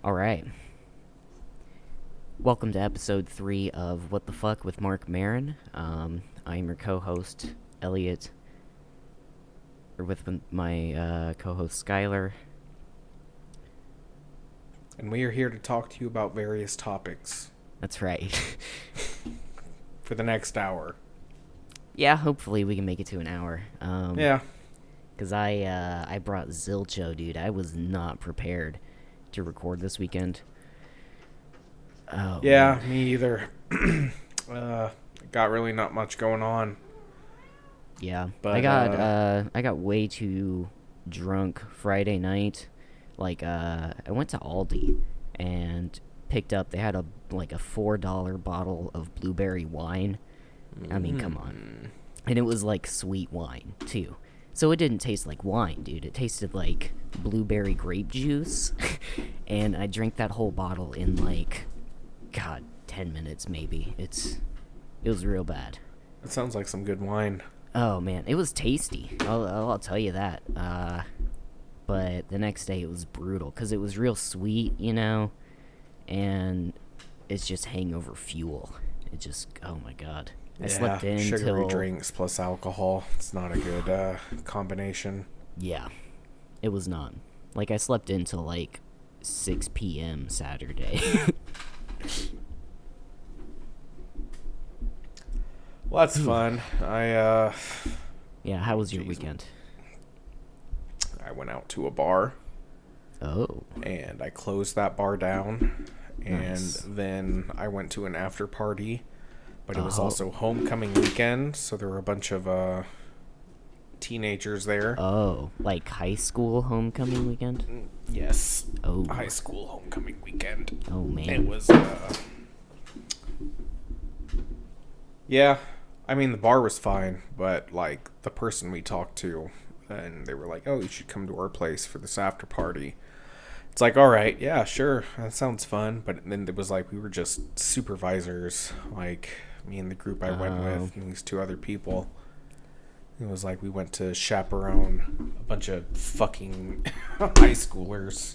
All right. Welcome to episode 3 of What the Fuck with Mark Marin. I'm your co-host, Elliot, or with my co-host, Skylar. And we are here to talk to you about various topics That's right. for the next hour. Yeah, hopefully we can make it to an hour. Yeah. Because I brought Zilcho, dude. I was not prepared to record this weekend. Oh, Yeah, man. me either. Got really not much going on. Yeah, But, I got way too drunk Friday night. I went to Aldi and picked up. They had a $4 bottle of blueberry wine. I mean, come on, and it was like sweet wine too. So it didn't taste like wine, dude. It tasted like blueberry grape juice, and I drank that whole bottle in 10 minutes maybe. It was real bad. It sounds like some good wine. Oh man, it was tasty. I'll tell you that. But the next day it was brutal because it was real sweet, and it's just hangover fuel. Oh my god. I slept in sugary till drinks plus alcohol. It's not a good combination. Yeah, it was not. I slept in till 6 p.m. Saturday. Well, that's fun. Yeah, how was your weekend? I went out to a bar. Oh. And I closed that bar down. Nice. And then I went to an after party. But it was Oh. also homecoming weekend, so there were a bunch of teenagers there. Oh, high school homecoming weekend? Yes. Oh. High school homecoming weekend. Oh man. It was, yeah. I mean, the bar was fine, but, the person we talked to, and they were like, oh, you should come to our place for this after party. It's like, all right, yeah, sure, that sounds fun. But then it was we were just supervisors, me and the group I went with, and these two other people. It was we went to chaperone a bunch of fucking high schoolers.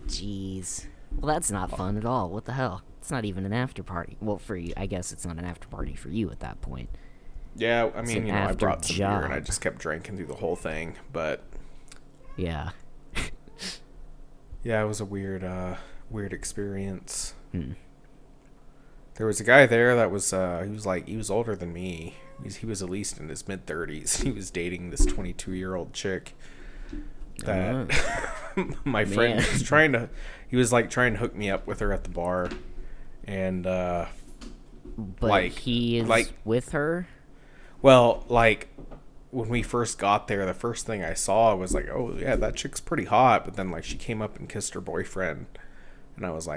Jeez. Well, that's not fun at all. What the hell? It's not even an after party. Well, for you, I guess it's not an after party for you at that point. Yeah, I mean, I after brought some beer and I job. just kept drinking through the whole thing. But Yeah. yeah, it was a weird experience. Hmm. There was a guy there that was he was older than me. He was at least in his mid-30s. He was dating this 22-year-old chick that my friend Man. was he was trying to hook me up with her at the bar. And But he is with her? well, when we first got there, the first thing I saw was oh yeah, that chick's pretty hot. But then she came up and kissed her boyfriend, and I was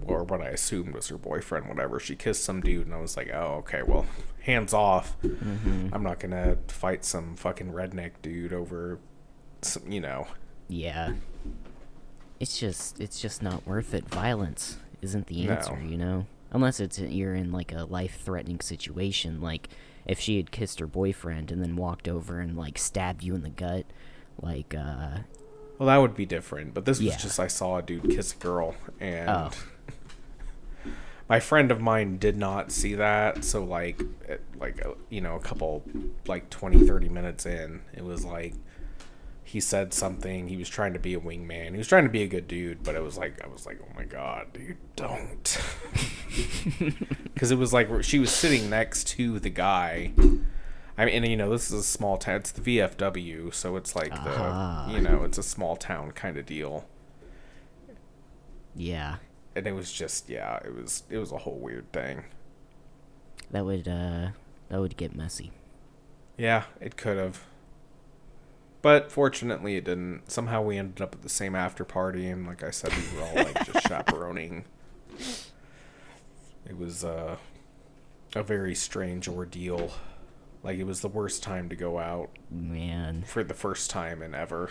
or what I assumed was her boyfriend, whatever. She kissed some dude, and I was oh, okay, well, hands off. Mm-hmm. I'm not gonna fight some fucking redneck dude over some, Yeah. It's just not worth it. Violence isn't the answer, No. Unless you're in a life-threatening situation, if she had kissed her boyfriend and then walked over and stabbed you in the gut, Well, that would be different. But this was Yeah. just I saw a dude kiss a girl, and Oh. my friend of mine did not see that. So a couple 20-30 minutes in, it was he said something. He was trying to be a wingman. He was trying to be a good dude, but it was I was oh my god, dude, don't. Because it was she was sitting next to the guy. I mean, and this is a small town. It's the VFW, so it's it's a small town kind of deal. Yeah. And it was just, it was a whole weird thing. That would get messy. Yeah, it could have. But fortunately it didn't. Somehow we ended up at the same after party, and like I said, we were all just chaperoning. It was a very strange ordeal. It was the worst time to go out. Man. For the first time in ever.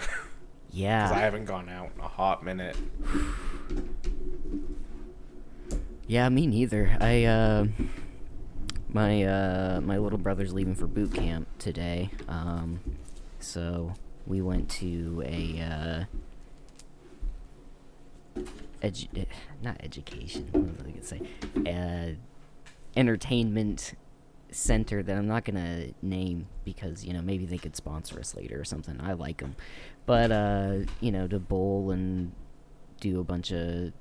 Yeah. Because I haven't gone out in a hot minute. Yeah, me neither. My little brother's leaving for boot camp today. So we went to not education. What was I gonna say? Entertainment center that I'm not gonna name because maybe they could sponsor us later or something. I like them, but to bowl and do a bunch of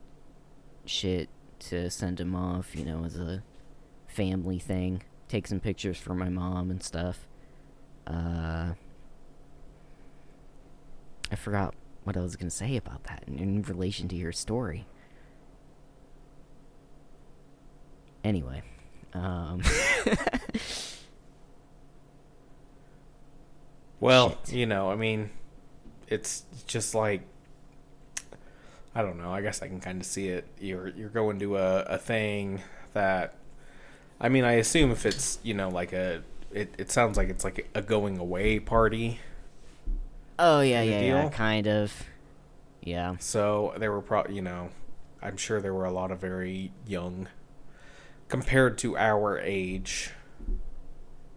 shit to send him off, as a family thing. Take some pictures for my mom and stuff. I forgot what I was gonna say about that in relation to your story. Anyway, Well, shit. I mean, it's just like, I don't know. I guess I can kind of see it. You're going to a thing that, I mean, I assume if it's like it sounds like it's like a going away party Oh yeah, kind of yeah, yeah, deal. kind of. Yeah. So there were probably I'm sure there were a lot of very young compared to our age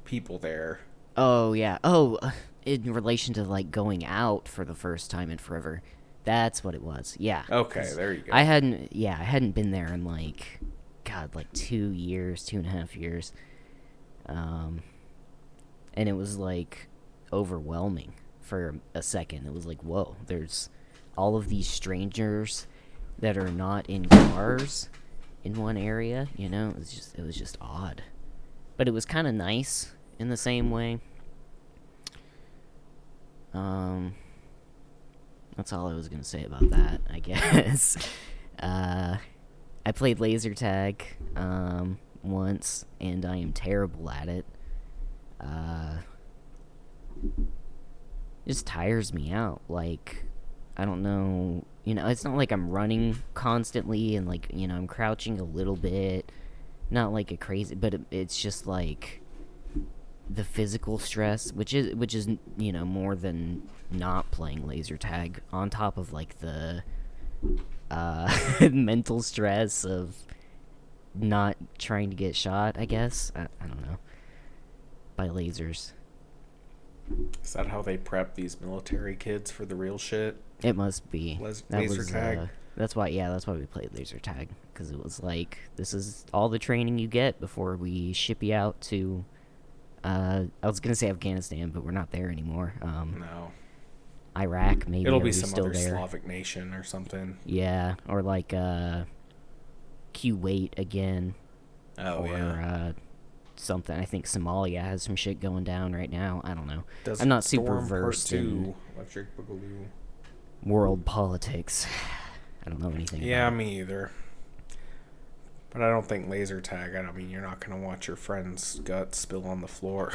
people there. Oh yeah. Oh, in relation to like going out for the first time in forever. That's what it was. Yeah. Okay, 'Cause there you go. I hadn't been there in like, God, like 2 years, 2.5 years. Um, and it was like overwhelming for a second. It was like, whoa, there's all of these strangers that are not in cars in one area. It was just odd, but it was kind of nice in the same way. Um, that's all I was gonna say about that, I guess. uh, I played laser tag once, and I am terrible at it. Uh, just tires me out. Like, I don't know. It's not like I'm running constantly and like I'm crouching a little bit. Not like a crazy, but it's just like the physical stress, which is more than not playing laser tag, on top of like the mental stress of not trying to get shot. I guess I don't know, by lasers. Is that how they prep these military kids for the real shit? It must be. That Laser was tag. that's why. Yeah, that's why we played laser tag, because it was like, this is all the training you get before we ship you out to. I was gonna say Afghanistan, but we're not there anymore. No, Iraq, maybe. it'll Are be we some still other there? Slavic nation or something. Yeah, or like Kuwait again, Oh or yeah. something. I think Somalia has some shit going down right now. I don't know. I'm Desert not super Storm Part versed in 2, Electric Boogaloo. world politics. I don't know anything Yeah, about it. me either. But I don't think laser tag. I mean, you're not gonna watch your friend's guts spill on the floor.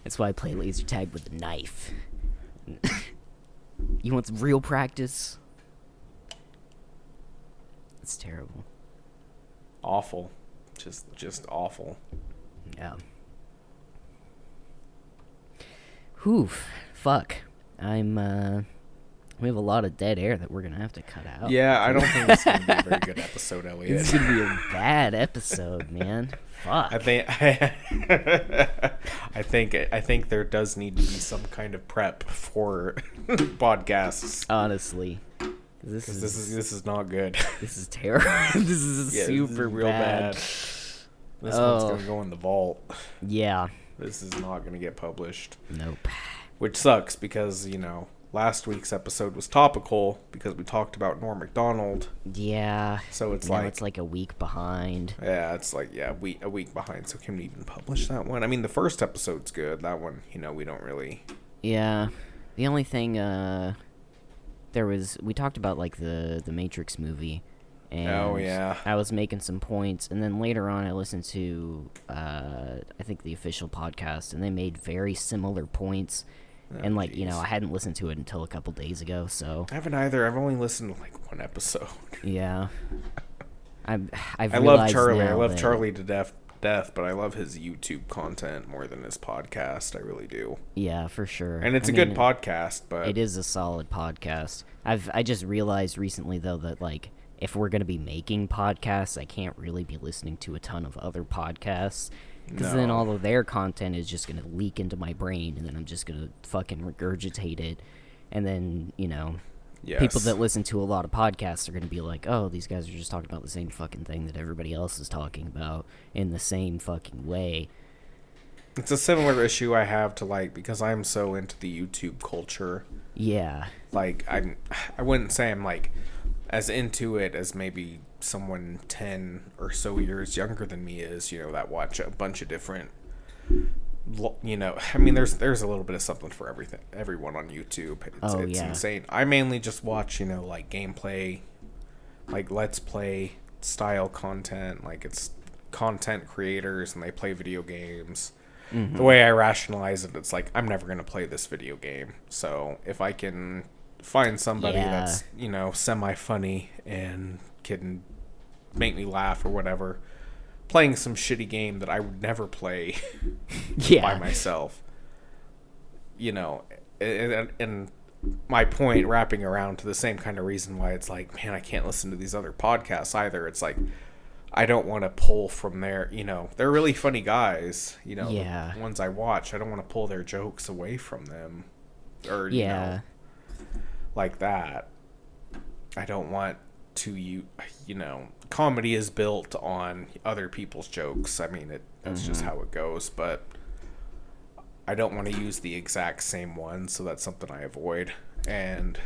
That's why I play laser tag with a knife. You want some real practice? It's terrible. Awful, just awful. Yeah. Oof. Fuck. We have a lot of dead air that we're gonna have to cut out. Yeah, I don't think this is gonna be a very good episode, Elliot. This is gonna be a bad episode, man. Fuck. I think I think there does need to be some kind of prep for podcasts. Honestly, this Because is this is not good. this is terrible. This is Yeah, super this is real bad. This one's gonna go in the vault. Yeah. This is not gonna get published. Nope. Which sucks because, last week's episode was topical because we talked about Norm Macdonald. Yeah. So it's now like, it's like a week behind. yeah, it's like, yeah, a week behind. So can we even publish that one? I mean, the first episode's good. That one, we don't really. Yeah. The only thing we talked about like the Matrix movie, and Oh, yeah. I was making some points, and then later on I listened to I think the official podcast, and they made very similar points. And like, geez. I hadn't listened to it until a couple days ago, so I haven't either. I've only listened to like one episode. yeah. I've I love realized Charlie. I now love that- Charlie to death, but I love his YouTube content more than his podcast. I really do. Yeah, for sure. And it's I a good mean, podcast, but It is a solid podcast. I just realized recently though that like, if we're gonna be making podcasts, I can't really be listening to a ton of other podcasts, because then No. all of their content is just gonna leak into my brain, and then I'm just gonna fucking regurgitate it, and then People Yes. that listen to a lot of podcasts are going to be like, oh, these guys are just talking about the same fucking thing that everybody else is talking about in the same fucking way. It's a similar issue I have to, like, because I'm so into the YouTube culture. Yeah. Like, I wouldn't say I'm, like, as into it as maybe someone 10 or so years younger than me is, that watch a bunch of different, I mean, there's a little bit of something for everyone on YouTube. It's Yeah. insane. I mainly just watch, like, gameplay, like, let's play style content. Like, it's content creators and they play video games. Mm-hmm. The way I rationalize it, it's like, I'm never going to play this video game. So if I can find somebody that's, semi-funny and can make me laugh or whatever, playing some shitty game that I would never play by myself, and my point wrapping around to the same kind of reason why it's like, man, I can't listen to these other podcasts either. It's like, I don't want to pull from their, they're really funny guys, the ones I watch. I don't want to pull their jokes away from them or, like that. I don't want to, comedy is built on other people's jokes. I mean, that's just how it goes, but I don't want to use the exact same one, so that's something I avoid. And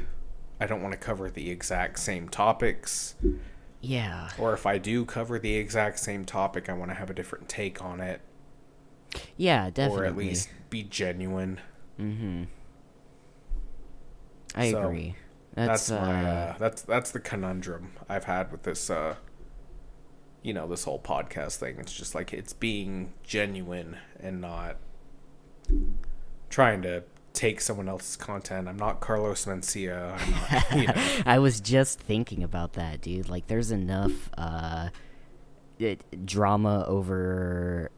I don't want to cover the exact same topics. Yeah. Or if I do cover the exact same topic, I want to have a different take on it. Yeah, definitely. Or at least be genuine. Mm-hmm. I agree. That's the conundrum I've had with this this whole podcast thing. It's just like, it's being genuine and not trying to take someone else's content. I'm not Carlos Mencia. I'm not, I was just thinking about that, dude. Like, there's enough drama over,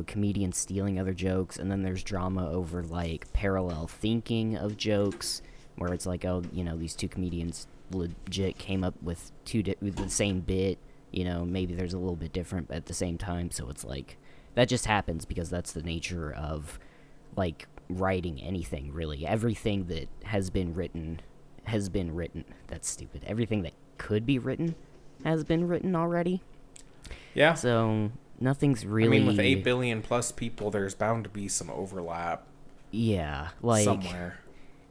comedians stealing other jokes, and then there's drama over, like, parallel thinking of jokes, where it's like, oh, these two comedians legit came up with with the same bit, maybe there's a little bit different at the same time, so it's like, that just happens because that's the nature of, like, writing anything, really. Everything that has been written. That's stupid. Everything that could be written has been written already. Yeah. So nothing's really... I mean, with 8 billion plus people, there's bound to be some overlap. Yeah, like... somewhere.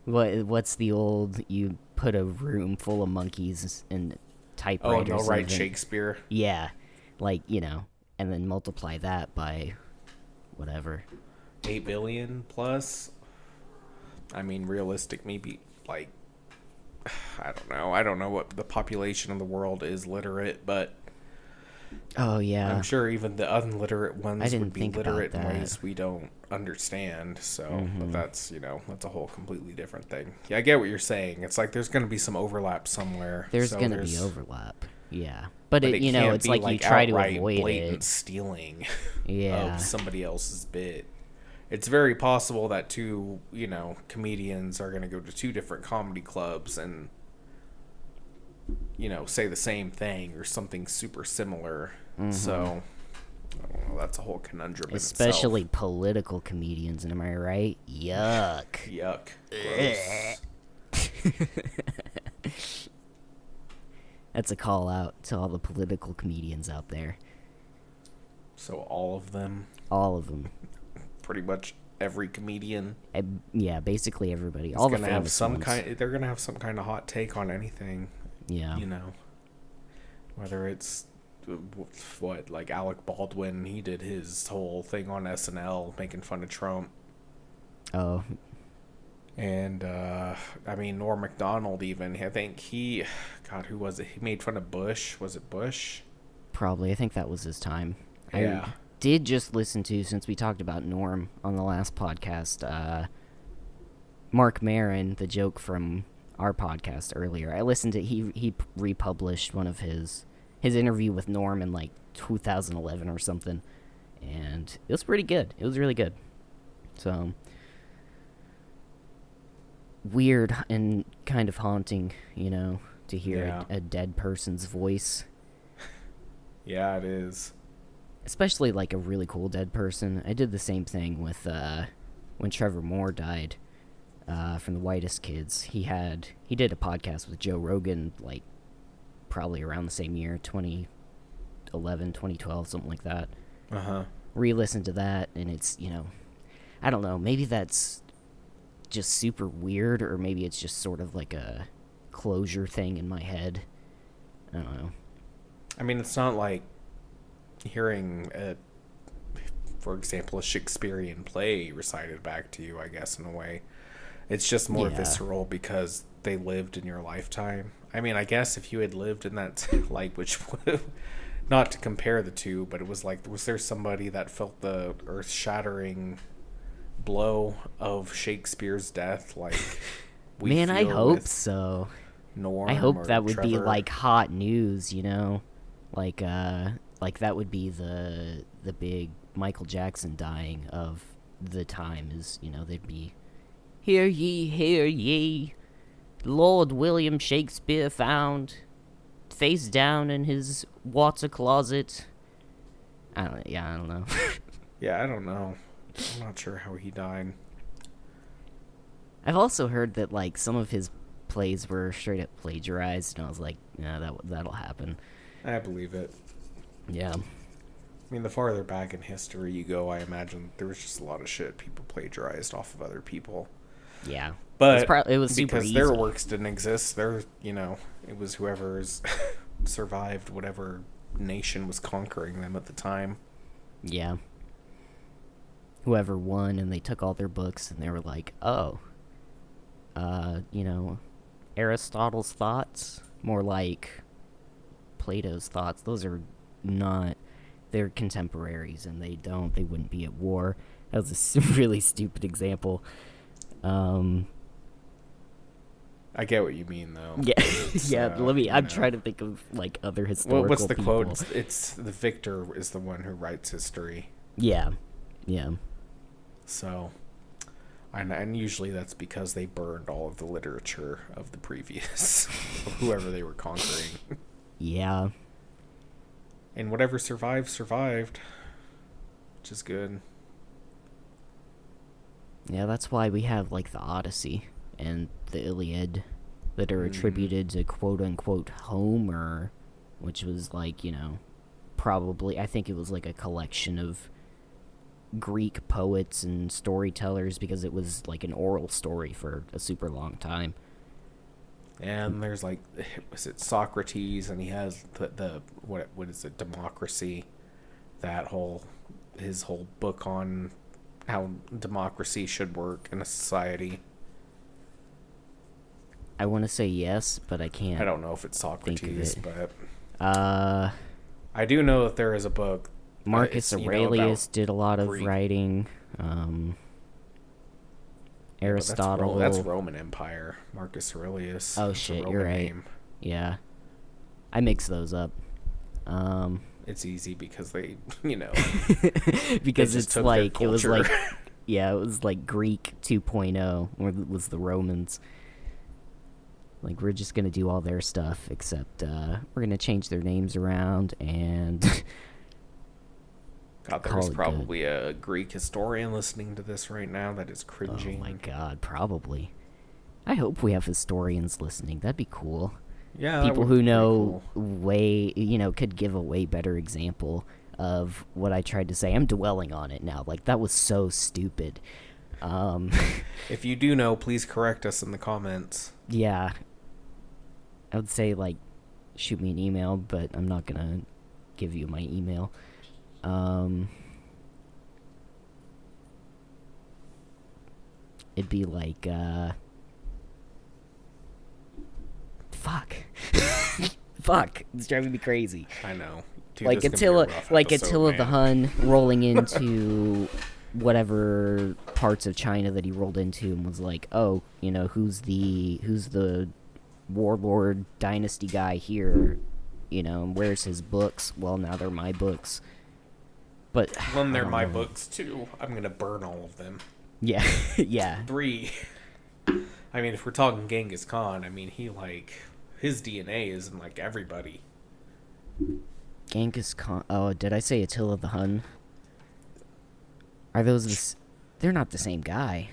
What's the old... You put a room full of monkeys and typewriters... Oh, no, write Shakespeare. Yeah. Like, and then multiply that by whatever. 8 billion plus? I mean, realistic, maybe, like... I don't know. I don't know what the population of the world is literate, but... Oh, yeah. I'm sure even the unliterate ones would be literate in that. ways we don't understand. So, but that's, that's a whole completely different thing. Yeah, I get what you're saying. It's like there's going to be some overlap somewhere. There's going to be overlap. Yeah. But it it's like you try to avoid blatant it. Stealing Yeah. of somebody else's bit. It's very possible that two, comedians are going to go to two different comedy clubs and, say the same thing or something super similar. Mm-hmm. So, I don't know. That's a whole conundrum. Especially political comedians, am I right? Yuck. Yuck. Gross. That's a call out to all the political comedians out there. So all of them? All of them. Pretty much every comedian. Yeah, basically everybody. All the famous ones. They're gonna have some kind of hot take on anything. Yeah. Whether it's like Alec Baldwin, he did his whole thing on SNL making fun of Trump. Oh. And I mean, Norm Macdonald even. I think who was it? He made fun of Bush. Was it Bush? Probably. I think that was his time. Yeah. I did just listen to, since we talked about Norm on the last podcast, Mark Maron, the joke from our podcast earlier. I listened to, he republished one of his interview with Norm in like 2011 or something, and it was pretty good. It was really good. So, weird and kind of haunting, to hear a dead person's voice. Yeah, it is. Especially like a really cool dead person. I did the same thing with when Trevor Moore died. from the Whitest Kids. He did a podcast with Joe Rogan, like, probably around the same year, 2011, 2012, something like that. Uh-huh. Re-listened to that, and it's, I don't know, maybe that's just super weird, or maybe it's just sort of like a closure thing in my head. I don't know. I mean, it's not like hearing, for example, a Shakespearean play recited back to you, I guess, in a way. It's just more visceral because they lived in your lifetime. I mean, I guess if you had lived in that, like, which would, not to compare the two, but it was like, was there somebody that felt the earth-shattering blow of Shakespeare's death? Like, Man, I hope so. Norm I hope or that would Trevor? be like hot news, like that would be the big Michael Jackson dying of the time. Is they'd be, hear ye, Lord William Shakespeare found face down in his water closet. I don't know. Yeah, I don't know. I'm not sure how he died. I've also heard that like some of his plays were straight up plagiarized, and I was like, yeah, that'll happen. I believe it. Yeah. I mean, the farther back in history you go, I imagine there was just a lot of shit people plagiarized off of other people. Yeah. But it was super because easy. their works didn't exist, it was whoever's survived whatever nation was conquering them at the time. Yeah. Whoever won, and they took all their books, and they were like, oh, Aristotle's thoughts, more like Plato's thoughts. Those are not, they're contemporaries, and they wouldn't be at war. That was a really stupid example. I get what you mean, though. Yeah, yeah. I'm trying to think of like other historical. What's the people. quote? It's the victor is the one who writes history. Yeah. So, and usually that's because they burned all of the literature of the previous, of whoever they were conquering. Yeah. And whatever survived, which is good. Yeah, that's why we have like the Odyssey and the Iliad that are attributed to quote-unquote Homer, which was like, probably, I think it was like a collection of Greek poets and storytellers, because it was like an oral story for a super long time. And there's like, was it Socrates, and he has the what is it, Democracy, his whole book on how democracy should work in a society. I want to say yes, but I can't. I don't know if it's Socrates, but I do know that there is a book. Marcus Aurelius did a lot of Greek writing. Aristotle. That's Roman Empire. Marcus Aurelius. Oh shit, you're right. Name. Yeah, I mix those up. It's easy because they, because it's like it was like, yeah, it was like Greek 2.0, or was the Romans. Like, we're just gonna do all their stuff, except we're gonna change their names around and. God, there's probably a Greek historian listening to this right now that is cringing. Oh my god, probably. I hope we have historians listening. That'd be cool. Yeah, people who know way, could give a way better example of what I tried to say. I'm dwelling on it now. Like, that was so stupid. If you do know, please correct us in the comments. Yeah. I would say, like, shoot me an email, but I'm not gonna give you my email. It'd be like, fuck, it's driving me crazy. I know. Dude, like Attila the Hun rolling into whatever parts of China that he rolled into and was like, oh, who's the warlord dynasty guy here, and where's his books? Well, now they're my books. But when they're my books too, I'm gonna burn all of them. Yeah, yeah. 3. I mean, if we're talking Genghis Khan, I mean, his DNA is in like everybody. Genghis Khan. Oh, did I say Attila the Hun? Are those they're not the same guy.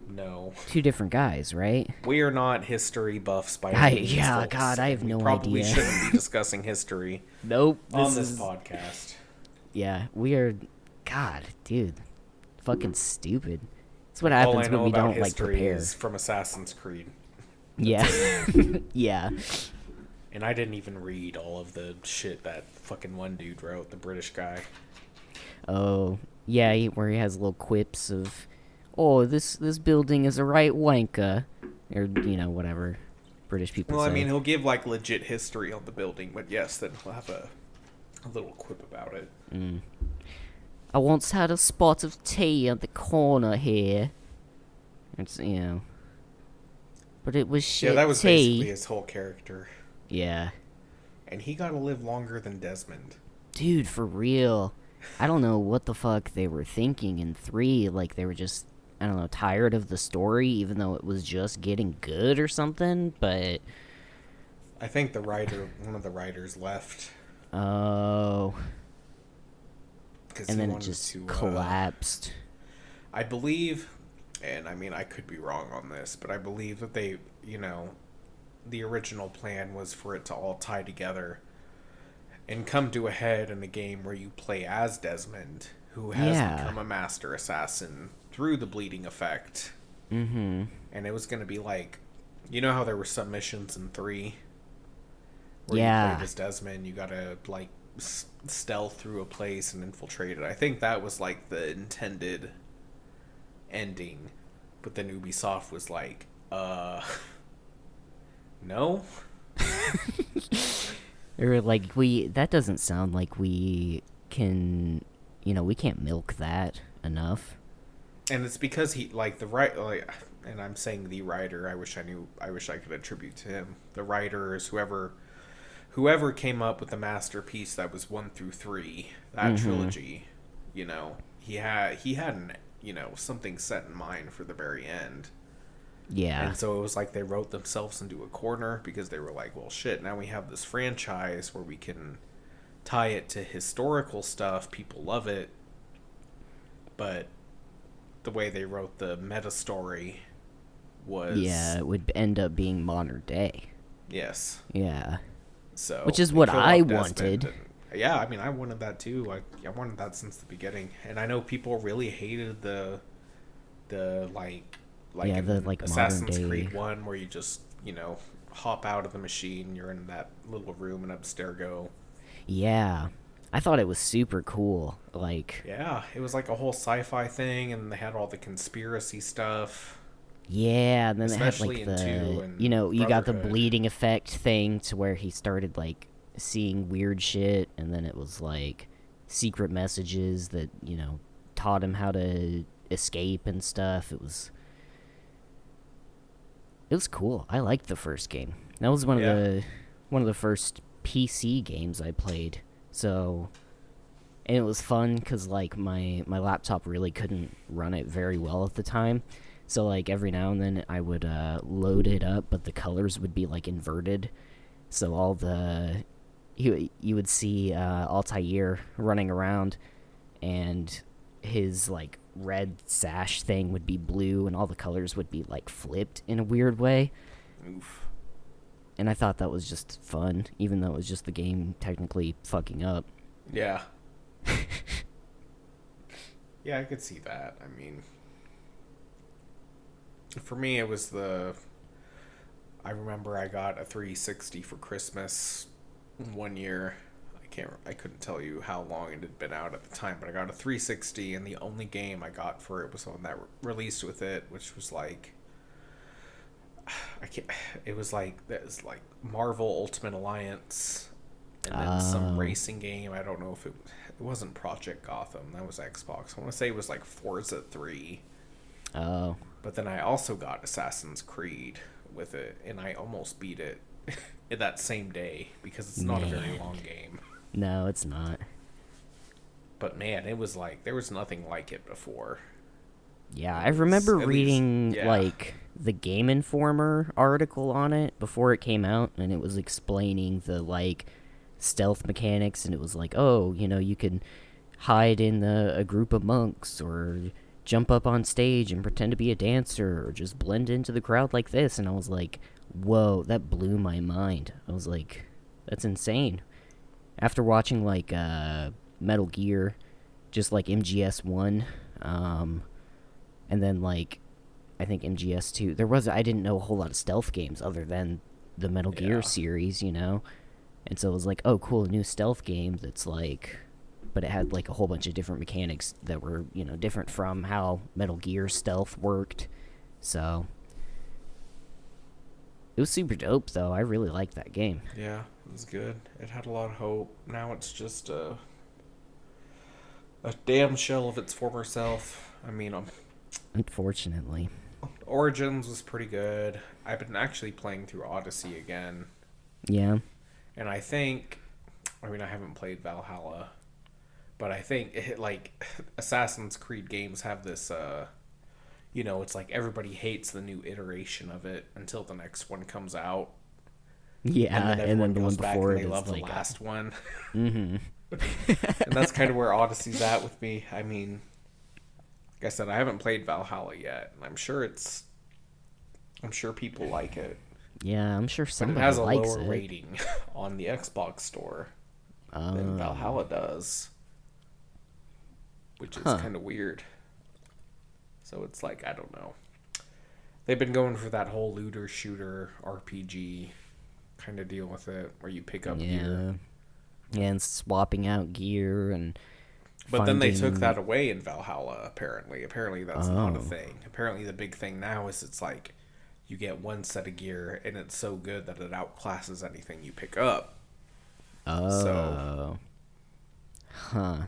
No. Two different guys, right? We are not history buffs by any means, Yeah, folks, God, I and have we no probably idea. shouldn't be discussing history Nope. on this podcast. Yeah, we are. God, dude, fucking stupid. That's what All I happens when know we about don't like history prepare. is from Assassin's Creed. Yeah, yeah. And I didn't even read all of the shit that fucking one dude wrote, the British guy. Oh, yeah, where he has little quips of, oh, this building is a right wanker, or whatever British people Well, I say. mean, he'll give like legit history on the building, but yes, then he'll have a little quip about it. I once had a spot of tea at the corner here. It's but it was shit Yeah, that was tea. basically his whole character. Yeah, And he got to live longer than Desmond. dude, for real. I don't know what the fuck they were thinking in 3. Like, they were just, I don't know, tired of the story, even though it was just getting good or something, but... I think one of the writers left. Oh. Cause And he then it wanted just to, collapsed. I believe, and I mean, I could be wrong on this, but I believe that they, the original plan was for it to all tie together and come to a head in a game where you play as Desmond, who has become a master assassin through the bleeding effect. Mm-hmm. And it was going to be like, you know how there were some missions in 3? Where Yeah. you played as Desmond, you gotta, like, stealth through a place and infiltrate it. I think that was, like, the intended ending. But then Ubisoft was like, no? Or, like, that doesn't sound like we can, we can't milk that enough. And it's because he, like, and I'm saying the writer, I wish I could attribute to him. The writer is whoever came up with the masterpiece that was 1 through 3, that trilogy, he had something set in mind for the very end. Yeah. And so it was like they wrote themselves into a corner because they were like, well, shit, now we have this franchise where we can tie it to historical stuff. People love it. But the way they wrote the meta story was... Yeah, it would end up being modern day. Yes. Yeah. So which is what I wanted. Yeah, I mean, I wanted that too. I wanted that since the beginning. And I know people really hated the Assassin's Creed 1 where you just, hop out of the machine, you're in that little room in Abstergo. Yeah. I thought it was super cool. Like, yeah, it was like a whole sci-fi thing, and they had all the conspiracy stuff. Yeah, and then especially it had like the you got the bleeding effect thing to where he started like seeing weird shit, and then it was like secret messages that taught him how to escape and stuff. It was cool. I liked the first game. That was one of the first PC games I played. So, and it was fun because like my laptop really couldn't run it very well at the time. So like every now and then I would load it up, but the colors would be like inverted. So all you would see Altair running around, and his like red sash thing would be blue, and all the colors would be like flipped in a weird way. Oof. And I thought that was just fun, even though it was just the game technically fucking up. Yeah. Yeah, I could see that. I mean, for me, it was I remember I got a 360 for Christmas one year. I couldn't tell you how long it had been out at the time, but I got a 360, and the only game I got for it was one that released with it, which was like, it was like Marvel Ultimate Alliance, and then some racing game. I don't know if it wasn't Project Gotham. That was Xbox. I want to say it was like Forza 3. Oh. But then I also got Assassin's Creed with it, and I almost beat it that same day because it's not a very long game. No, it's not. But man, it was like there was nothing like it before. Yeah, I remember reading like the Game Informer article on it before it came out, and it was explaining the like stealth mechanics, and it was like, oh, you can hide in a group of monks, or jump up on stage and pretend to be a dancer or just blend into the crowd like this. And I was like, whoa, that blew my mind. I was like, that's insane. After watching like Metal Gear, just like MGS1, and then like I think MGS2, I didn't know a whole lot of stealth games other than the Metal Gear series, you know? And so it was like, oh, cool, a new stealth game that's like, but it had like a whole bunch of different mechanics that were, you know, different from how Metal Gear stealth worked. So it was super dope, though. I really liked that game. Yeah, it was good. It had a lot of hope. Now it's just a damn shell of its former self. I mean, Unfortunately. Origins was pretty good. I've been actually playing through Odyssey again. Yeah. And I haven't played Valhalla, but I think, like, Assassin's Creed games have this, it's like everybody hates the new iteration of it until the next one comes out. Yeah, and then the one before and it they is love like the last one. Mm-hmm. And that's kind of where Odyssey's at with me. I mean, like I said, I haven't played Valhalla yet, and I'm sure people like it. Yeah, I'm sure somebody likes it. But it likes has a lower rating on the Xbox store than Valhalla does, which is kind of weird. So it's like, I don't know. They've been going for that whole looter shooter RPG kind of deal with it, where you pick up gear. Yeah, and swapping out gear and. But then they took that away in Valhalla. Apparently that's not a thing. Apparently the big thing now is it's like you get one set of gear and it's so good that it outclasses anything you pick up. Oh. So, huh.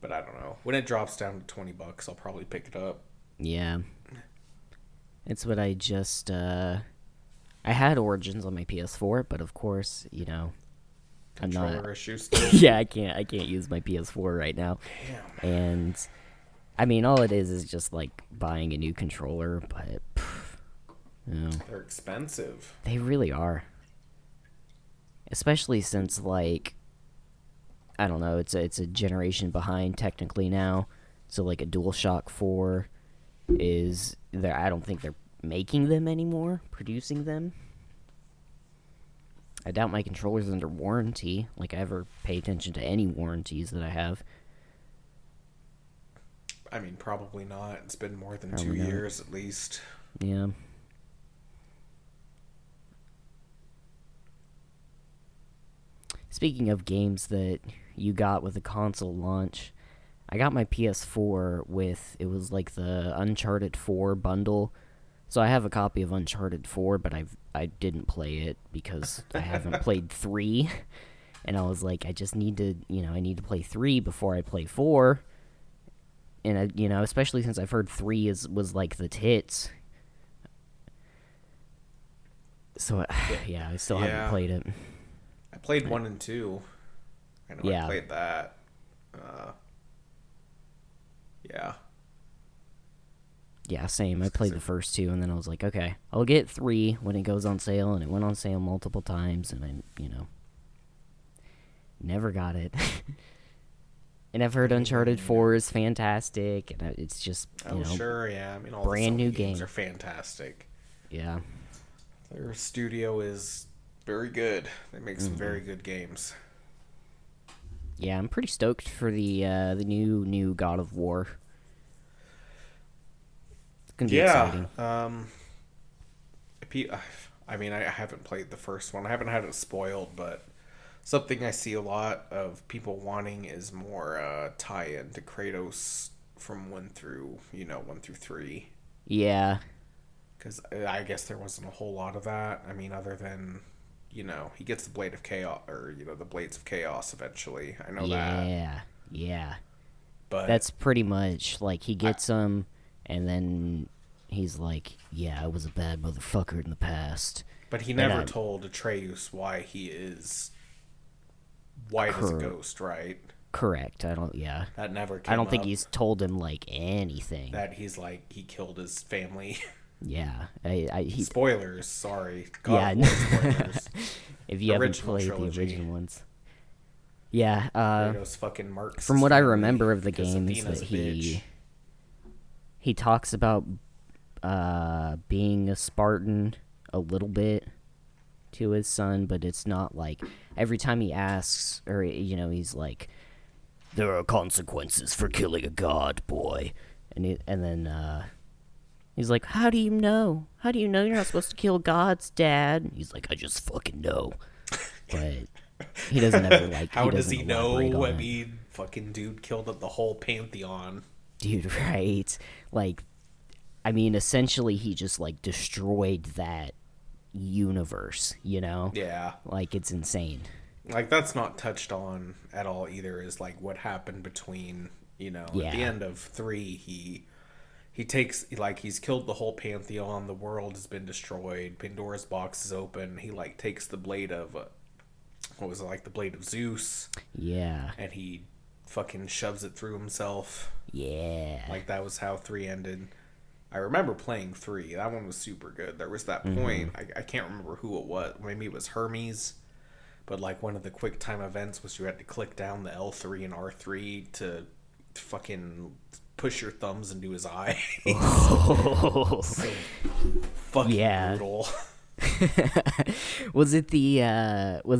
But I don't know. When it drops down to $20, I'll probably pick it up. Yeah. It's what I just I had Origins on my PS4, but of course, you know, Controller issues still. Yeah, I can't use my PS4 right now. Damn. And I mean, all it is just like buying a new controller, but you know, they're expensive. They really are. Especially since, like, I don't know, it's a generation behind technically now. So like a DualShock 4 is there. I don't think they're making them anymore, producing them. I doubt my controller's under warranty. Like, I ever pay attention to any warranties that I have. I mean, probably not. It's been more than 2 years at least. Yeah. Speaking of games that you got with the console launch, I got my PS4 with, it was like the Uncharted 4 bundle. So I have a copy of Uncharted 4, but I didn't play it because I haven't played 3. And I was like, I just need to, I need to play 3 before I play 4. And, especially since I've heard 3 was like the tits. So, yeah, I still haven't played it. I played 1 and 2. I know I played that. Yeah. Yeah, same. I played the first 2, and then I was like, okay, I'll get 3 when it goes on sale, and it went on sale multiple times, and I, never got it. And I've heard Uncharted 4 is fantastic, and it's just, sure, yeah. I mean, all brand the new games game. are fantastic. Yeah. Their studio is very good. They make some very good games. Yeah, I'm pretty stoked for the new God of War. It's gonna be exciting. I mean, I haven't played the first one. I haven't had it spoiled, but something I see a lot of people wanting is more tie-in to Kratos from 1 through 3. Yeah. Because I guess there wasn't a whole lot of that. I mean, other than, he gets the Blade of Chaos, or, the Blades of Chaos eventually. I know that. Yeah. But that's pretty much, like, he gets them, and then he's like, yeah, I was a bad motherfucker in the past. But he never told Atreus why he is white as a ghost, right? Correct. That never came I don't think he's told him, like, anything. That he's, like, he killed his family. Yeah. Spoilers, sorry. God, yeah. Spoilers. If you haven't played the original ones. Yeah. Kratos fucking marks from what I remember of the game is that he talks about being a Spartan a little bit to his son, but it's not like every time he asks, or he's like, "There are consequences for killing a god, boy," and then he's like, "How do you know? How do you know you're not supposed to kill gods, Dad?" He's like, "I just fucking know," but he doesn't ever like. How does he elaborate know? on I it. mean, fucking dude killed the whole pantheon. Dude, right? Like, I mean, essentially, he just like destroyed that universe. Yeah. Like, it's insane. Like, that's not touched on at all either, is like what happened between, at the Yeah. end of 3, he takes, like, he's killed the whole pantheon, the world has been destroyed, Pandora's box is open, he like takes the blade of what was it, like the blade of Zeus, Yeah. and he fucking shoves it through himself. Yeah. Like, that was how 3 ended. I remember playing 3. That one was super good. There was that point, I can't remember who it was. Maybe it was Hermes. But, like, one of the quick time events was you had to click down the L3 and R3 to fucking push your thumbs into his eye. Oh. So fucking brutal. Was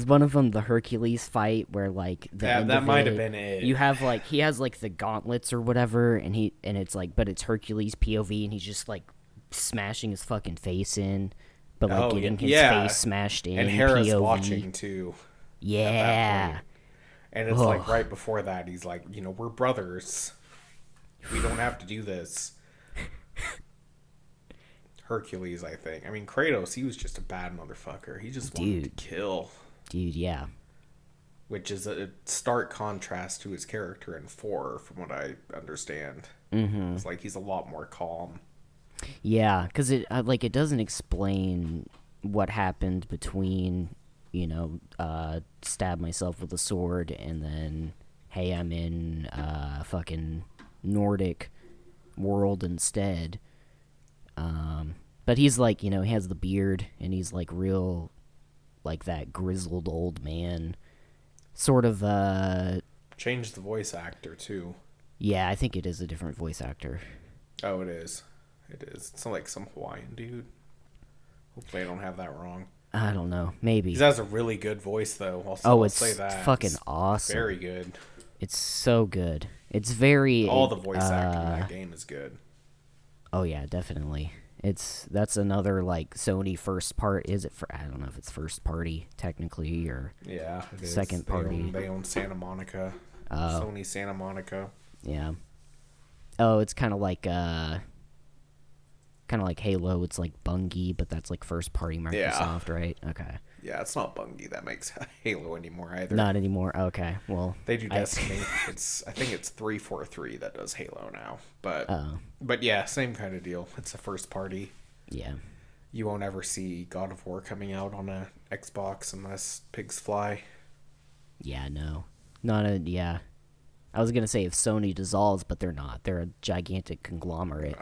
one of them the Hercules fight where like the end that of might have been it. You have like he has like the gauntlets or whatever, and it's like, but it's Hercules POV, and he's just like smashing his fucking face in, but like getting his face smashed in. And Hera's POV. watching too. Yeah. And it's like right before that, he's like, we're brothers. We don't have to do this. Hercules, I think. I mean, Kratos, he was just a bad motherfucker. He just wanted to kill. Dude, yeah. Which is a stark contrast to his character in 4, from what I understand. Mm-hmm. It's like he's a lot more calm. Yeah, because it doesn't explain what happened between, stab myself with a sword and then, hey, I'm in fucking Nordic world instead. But he's like, he has the beard and he's like real, like that grizzled old man, sort of. Changed the voice actor too. Yeah, I think it is a different voice actor. Oh, it is. It is. It's like some Hawaiian dude. Hopefully I don't have that wrong. I don't know. Maybe. He has a really good voice, though. I'll say that. Fucking it's awesome. Very good. It's so good. It's very... All the voice acting in that game is good. Oh, yeah, definitely. That's another, like, Sony first part. Is it for... I don't know if it's first party, technically, or... Yeah, it is. Second party. They own Santa Monica. Sony Santa Monica. Yeah. Oh, it's kind of like Halo. It's like Bungie, but that's like first party Microsoft, right? Okay. Yeah, it's not Bungie that makes Halo anymore either. Not anymore. Okay. Well, they do Destiny. I think it's 343 that does Halo now. But yeah, same kind of deal. It's a first party. Yeah. You won't ever see God of War coming out on a Xbox unless pigs fly. Yeah, no. Yeah. I was going to say if Sony dissolves, but they're not. They're a gigantic conglomerate.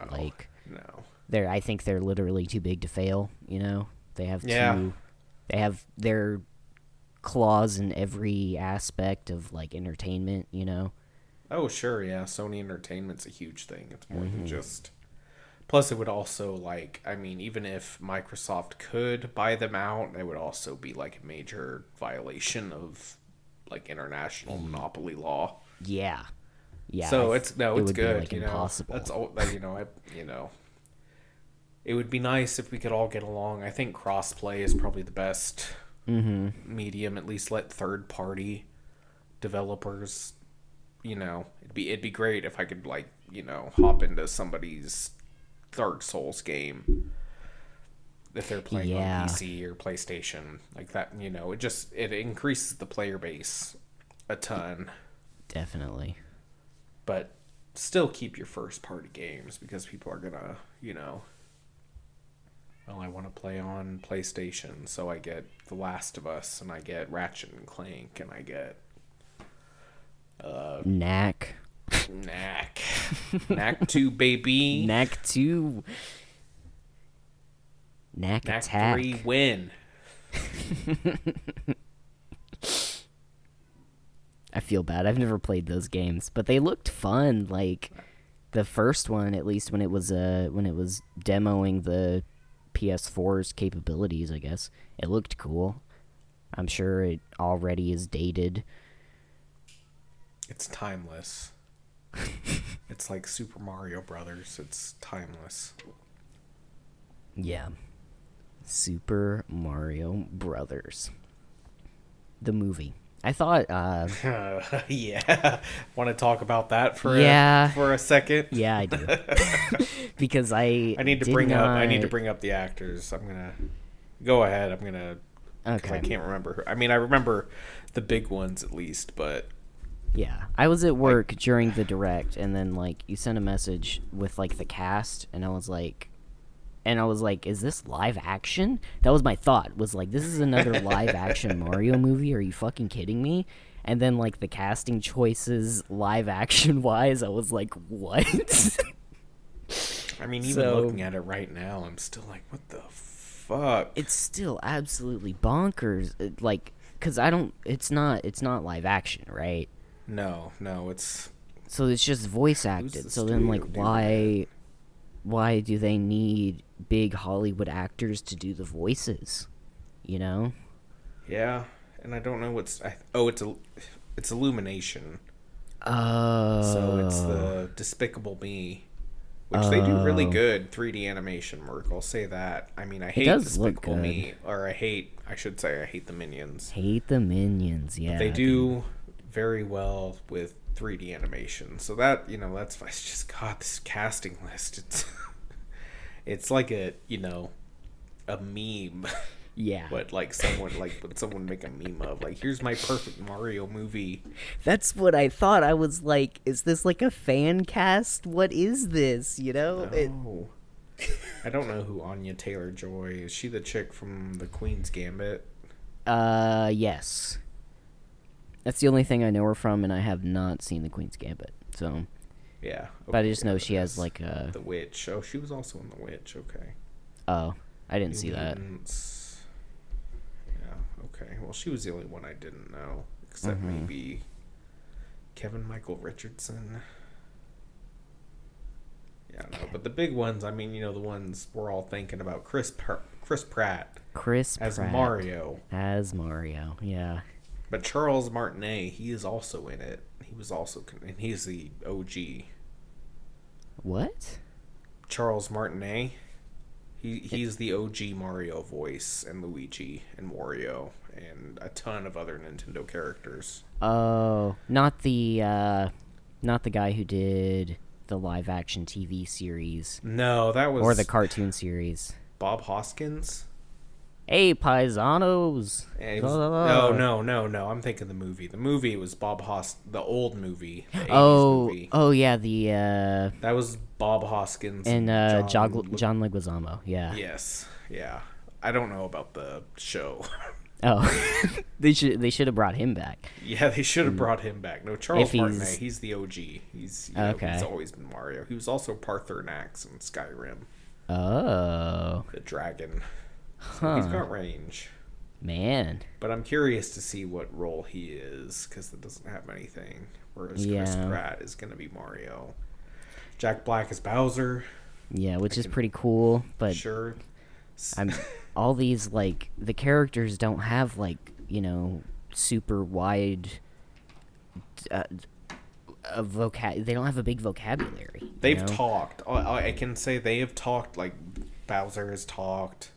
No. I think they're literally too big to fail, They have they have their claws in every aspect of like entertainment, Oh, sure, yeah. Sony Entertainment's a huge thing. It's more than just... Plus, it would also, like, I mean, even if Microsoft could buy them out, it would also be, like, a major violation of, like, international monopoly law. Yeah. Yeah. So, it's good, be, like, impossible. That's all, it would be nice if we could all get along. I think crossplay is probably the best medium. At least let third-party developers, it'd be great if I could, like, hop into somebody's Dark Souls game if they're playing on PC or PlayStation, like that. It increases the player base a ton. Definitely. But still keep your first-party games because people are gonna, well, I want to play on PlayStation, so I get The Last of Us, and I get Ratchet and Clank, and I get Knack. Knack 2, baby. Knack 2. Knack Attack. 3 win. I feel bad. I've never played those games, but they looked fun. Like, The first one, at least when it was demoing the PS4's capabilities, I guess it looked cool. I'm sure it already is dated. It's timeless. It's like Super Mario Brothers. It's timeless. Yeah. Super Mario Brothers. The movie. I thought Yeah. Want to talk about that for a second? Yeah, I do. Because I need to bring up the actors. I'm going to go ahead. I'm going to Okay. I can't remember. I mean, I remember the big ones at least, but yeah, I was at work during the direct, and then like you sent a message with like the cast, and I was like, is this live action? That was my thought. Was like, this is another live action Mario movie? Are you fucking kidding me? And then like the casting choices, live action wise, I was like, what? I mean, even looking at it right now, I'm still like, what the fuck? It's still absolutely bonkers. Cause it's not live action, right? No, it's. So it's just voice acted. So then, like, why do they need big Hollywood actors to do the voices? You know? Yeah, and I don't know what's. It's Illumination. Oh. So it's the Despicable Me, which they do really good 3D animation work. I'll say that. I mean, I hate Despicable Me, or I hate the Minions. Hate the Minions, yeah. But they do very well with 3D animation. So that, it's just, God, this casting list, it's like a meme. Yeah. What someone make a meme of, like, here's my perfect Mario movie. That's what I thought. I was like, is this like a fan cast? What is this? No. I don't know who Anya Taylor-Joy is. She the chick from the Queen's Gambit? Yes. That's the only thing I know her from, and I have not seen the Queen's Gambit. So. Yeah. Okay, but I just know she has like a. The Witch. Oh, she was also in The Witch. Okay. Oh, I didn't see that. Yeah. Okay. Well, she was the only one I didn't know, except maybe Kevin Michael Richardson. Yeah, no, but the big ones, I mean, the ones we're all thinking about, Chris Pratt. As Mario. As Mario, yeah. But Charles Martinet, he is also in it. He was also, and he's the OG. What? Charles Martinet. He's the OG Mario voice, and Luigi and Wario and a ton of other Nintendo characters. Oh, not the guy who did the live action TV series. No, that was, or the cartoon series. Bob Hoskins. Hey, paisanos. No. I'm thinking the movie. The movie was the old movie. The 80s movie. Oh yeah, the that was Bob Hoskins and John Leguizamo. Yeah. Yes. Yeah. I don't know about the show. Oh, they should have brought him back. Yeah, they should have brought him back. No, Charles Martinet, he's the OG. He's okay. He's always been Mario. He was also Parthenax in Skyrim. Oh. The dragon. So he's got range. Man. But I'm curious to see what role he is, because it doesn't have anything. Whereas Chris Pratt is going to be Mario. Jack Black is Bowser. Yeah, which is pretty cool. But sure. All these, like, the characters don't have, like, super wide they don't have a big vocabulary. They've talked. I can say they have talked, like, Bowser has talked.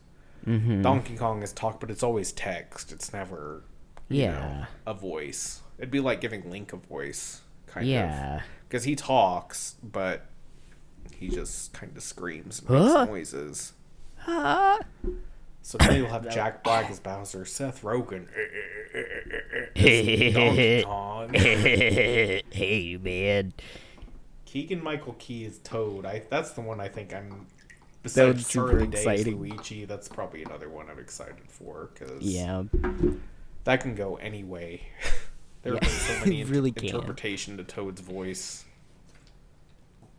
Mm-hmm. Donkey Kong has talked, but it's always text. It's never, a voice. It'd be like giving Link a voice, kind of. Yeah. Because he talks, but he just kind of screams and makes noises. So now you'll have Jack Black as Bowser, Seth Rogen as Donkey Kong. Hey, man. Keegan-Michael Key is Toad. That's the one I think I'm... Besides Charlie Day's Luigi, that's probably another one I'm excited for, because that can go any way. There have been so many interpretation to Toad's voice.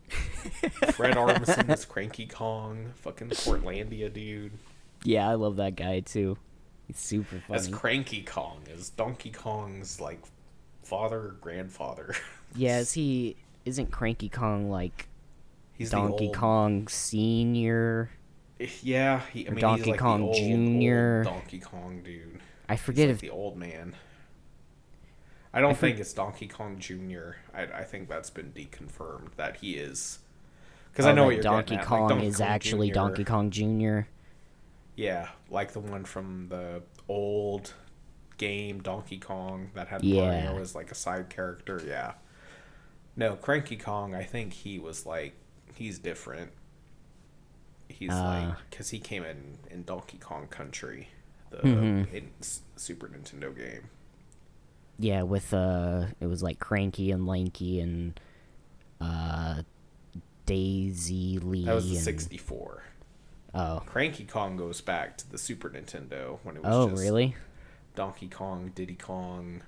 Fred Armisen is Cranky Kong, fucking Portlandia dude. Yeah, I love that guy too. He's super funny. As Cranky Kong, as Donkey Kong's like father or grandfather. Yeah, isn't Cranky Kong like He's the Donkey old. Kong Senior Yeah, or he's Donkey like Kong the old Junior. Donkey Kong dude. I He's forget like if the old man. I I don't for, think it's Donkey Kong Junior. I think that's been deconfirmed that he is. Because I know what that you're Donkey getting at. Like Kong Donkey is Kong actually Junior. Donkey Kong Junior. Yeah, like the one from the old game Donkey Kong that had Yeah. Mario as like a side character. Yeah. No, Cranky Kong, I think he was like, he's different. He's like, because he came in Donkey Kong Country, the Super Nintendo game. Yeah, with it was like Cranky and Lanky and uh Daisy Lee. That was the and 64. Oh. Cranky Kong goes back to the Super Nintendo when it was Oh, just really? Donkey Kong, Diddy Kong,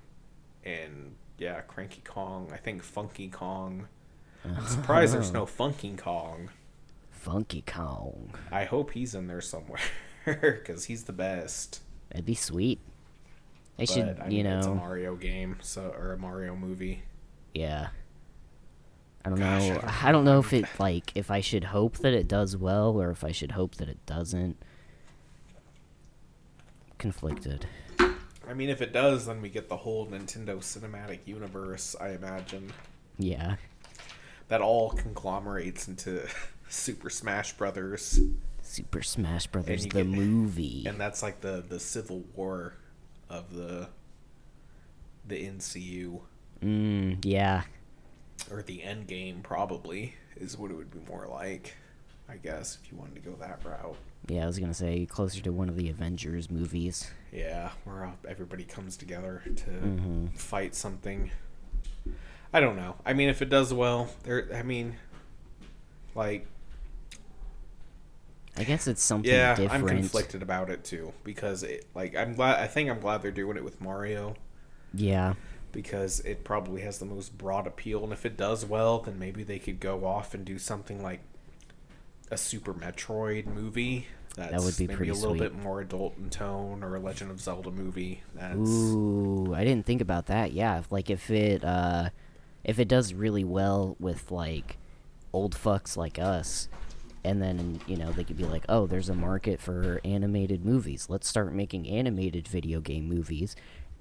and yeah, Cranky Kong. I think Funky Kong. I'm surprised there's no Funky Kong. Funky Kong. I hope he's in there somewhere because he's the best. That'd be sweet. They But should, I mean, it's a Mario game, or a Mario movie. Yeah. I don't Gosh, know. I don't know if it like if I should hope that it does well or if I should hope that it doesn't. Conflicted. I mean, if it does, then we get the whole Nintendo Cinematic Universe, I imagine. Yeah. That all conglomerates into Super Smash Brothers. Super Smash Brothers the movie. And that's like the civil war of the NCU. Yeah. Or the end game, probably, is what it would be more like, I guess, if you wanted to go that route. Yeah, I was gonna say closer to one of the Avengers movies. Yeah, where everybody comes together to fight something. I don't know. I mean, if it does well, like, I guess it's something yeah, different. I'm conflicted about it too because I'm glad they're doing it with Mario. Yeah. Because it probably has the most broad appeal, and if it does well, then maybe they could go off and do something like a Super Metroid movie. That would be maybe pretty a little sweet. bit more adult in tone, or a Legend of Zelda movie. Ooh, I didn't think about that. Yeah, if it does really well with like old fucks like us, and then they could be like, oh, there's a market for animated movies. Let's start making animated video game movies.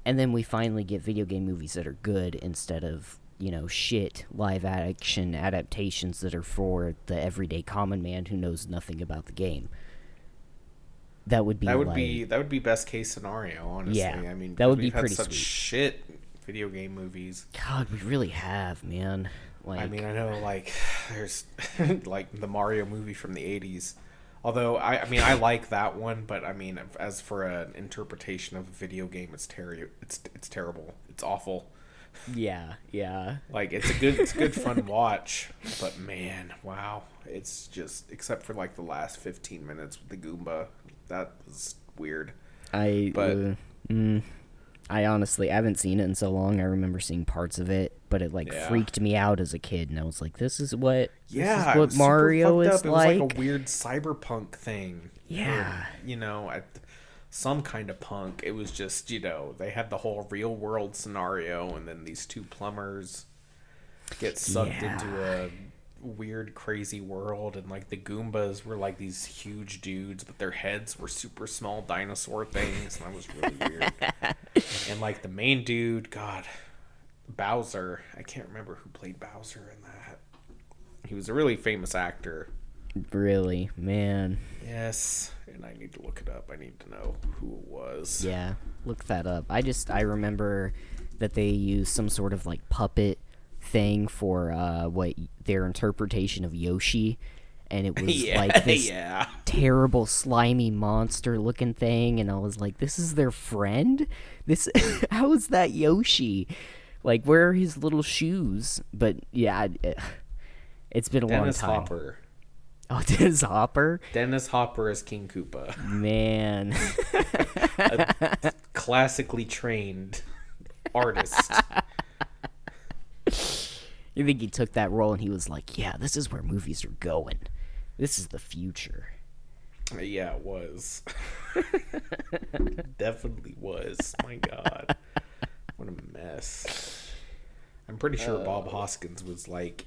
And then we finally get video game movies that are good instead of, shit live action adaptations that are for the everyday common man who knows nothing about the game. That would be best case scenario, honestly. Yeah, I mean, that would be we've had pretty such sweet. shit video game movies. God, we really have, man. Like, I mean, I know, like, there's like the Mario movie from the 80s. Although, I mean, I like that one, but I mean, as for an interpretation of a video game, it's terrible. It's awful. Yeah. Like, it's a good fun watch, but man, wow. It's just, except for like the last 15 minutes with the Goomba, that was weird. I honestly haven't seen it in so long. I remember seeing parts of it, but it freaked me out as a kid, and I was like, "This is what Mario is like." It was like a weird cyberpunk thing. Yeah, some kind of punk. It was just they had the whole real world scenario, and then these two plumbers get sucked into a weird, crazy world, and like the Goombas were like these huge dudes, but their heads were super small dinosaur things, and that was really weird. And like the main dude, God, Bowser, I can't remember who played Bowser in that. He was a really famous actor. Really, man. Yes, and I need to look it up. I need to know who it was. Yeah, look that up. I remember that they used some sort of like puppet thing for what their interpretation of Yoshi, and it was like this terrible slimy monster looking thing, and I was like, this is their friend? This how is that Yoshi? Like, where are his little shoes? But yeah, it's been a long time. Dennis Hopper. Oh, Dennis Hopper? Dennis Hopper is King Koopa. Man. A classically trained artist. You think he took that role and he was like, yeah, this is where movies are going. This is the future. Yeah, it was. Definitely was. My God. What a mess. I'm pretty sure Bob Hoskins was like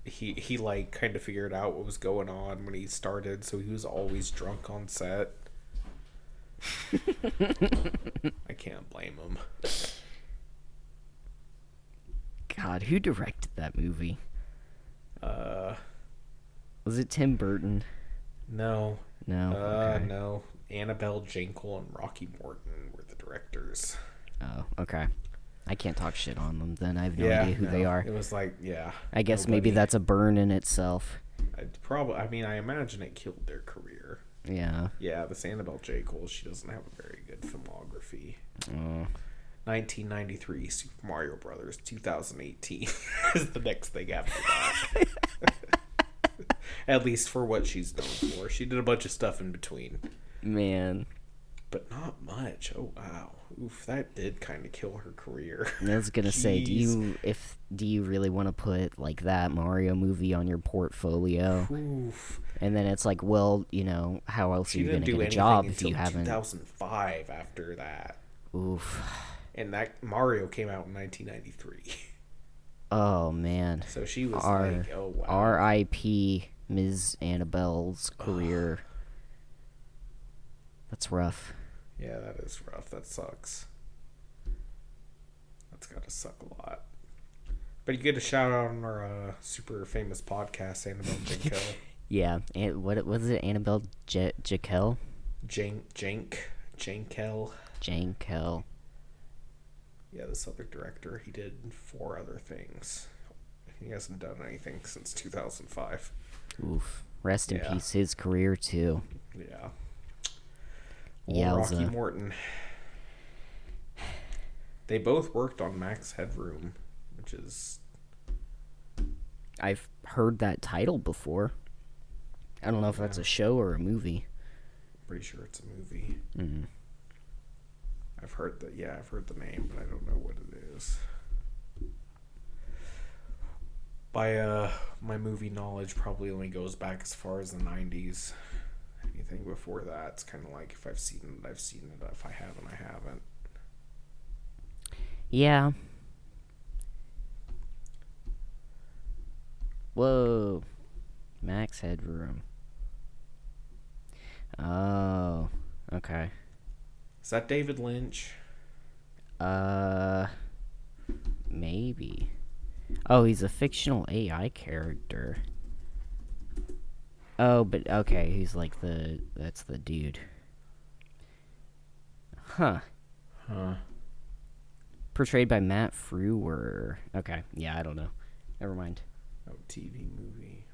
he like kind of figured out what was going on when he started, so he was always drunk on set. I can't blame him. God, who directed that movie? Uh, Was it Tim Burton? no. No. Okay. No. Annabelle Jankel and Rocky Morton were the directors. Oh, okay. I can't talk shit on them then. I have no idea who they are. It was like, I guess maybe that's a burn in itself. I mean, I imagine it killed their career. Yeah. Yeah, this Annabelle Jankel, she doesn't have a very good filmography. Oh. 1993, Super Mario Brothers. 2018 is the next thing after that. At least for what she's known for. She did a bunch of stuff in between. Man. But not much. Oh, wow. Oof, that did kind of kill her career. I was gonna say, do you really want to put like that Mario movie on your portfolio? Oof. And then it's like, well, how else are you gonna get a job if you haven't? 2005 after that. Oof. And that Mario came out in 1993. Oh man. So she was like, oh wow. R.I.P. Ms. Annabelle's career. That's rough. Yeah, that is rough. That sucks. That's gotta suck a lot. But you get a shout out on our super famous podcast, Annabelle Jankel. Yeah, and what was it? Annabelle Jankel? Jankel. Jankel. Yeah, this other director, he did 4 other things. He hasn't done anything since 2005. Oof. Rest in peace, his career too. Yeah. Yeah, Rocky Morton. They both worked on Max Headroom, which is... I've heard that title before. I don't know if that's a show or a movie. Pretty sure it's a movie. Mm-hmm. I've heard the name, but I don't know what it is. My movie knowledge probably only goes back as far as the 90s. Anything before that, it's kind of like if I've seen it, I've seen it. If I haven't, I haven't. Yeah. Whoa. Max Headroom. Oh. Okay. Is that David Lynch? Maybe. Oh, he's a fictional AI character. Oh, but okay, he's like that's the dude. Huh. Portrayed by Matt Frewer. Okay, yeah, I don't know. Never mind. Oh, TV movie.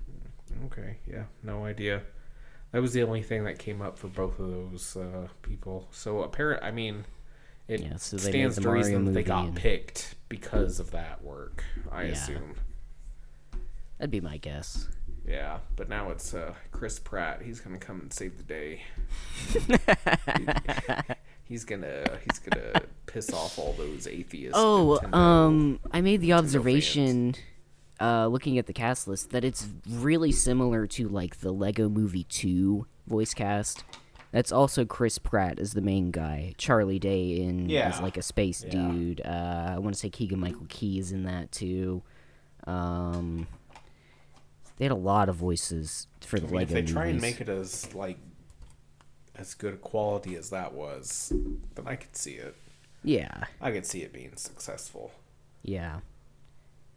Okay, yeah, no idea. That was the only thing that came up for both of those people. So it so they stands made the to reason Mario that they movie got and... picked because of that work, I assume. That'd be my guess. Yeah, but now it's Chris Pratt. He's gonna come and save the day. He's gonna piss off all those atheists. I made the observation, looking at the cast list, that it's really similar to like the Lego Movie 2 voice cast. That's also Chris Pratt as the main guy. Charlie Day as like a space dude. I want to say Keegan-Michael Key is in that too. They had a lot of voices for the Lego movies. If they try and make it as good a quality as that was, then I could see it. Yeah. I could see it being successful. Yeah.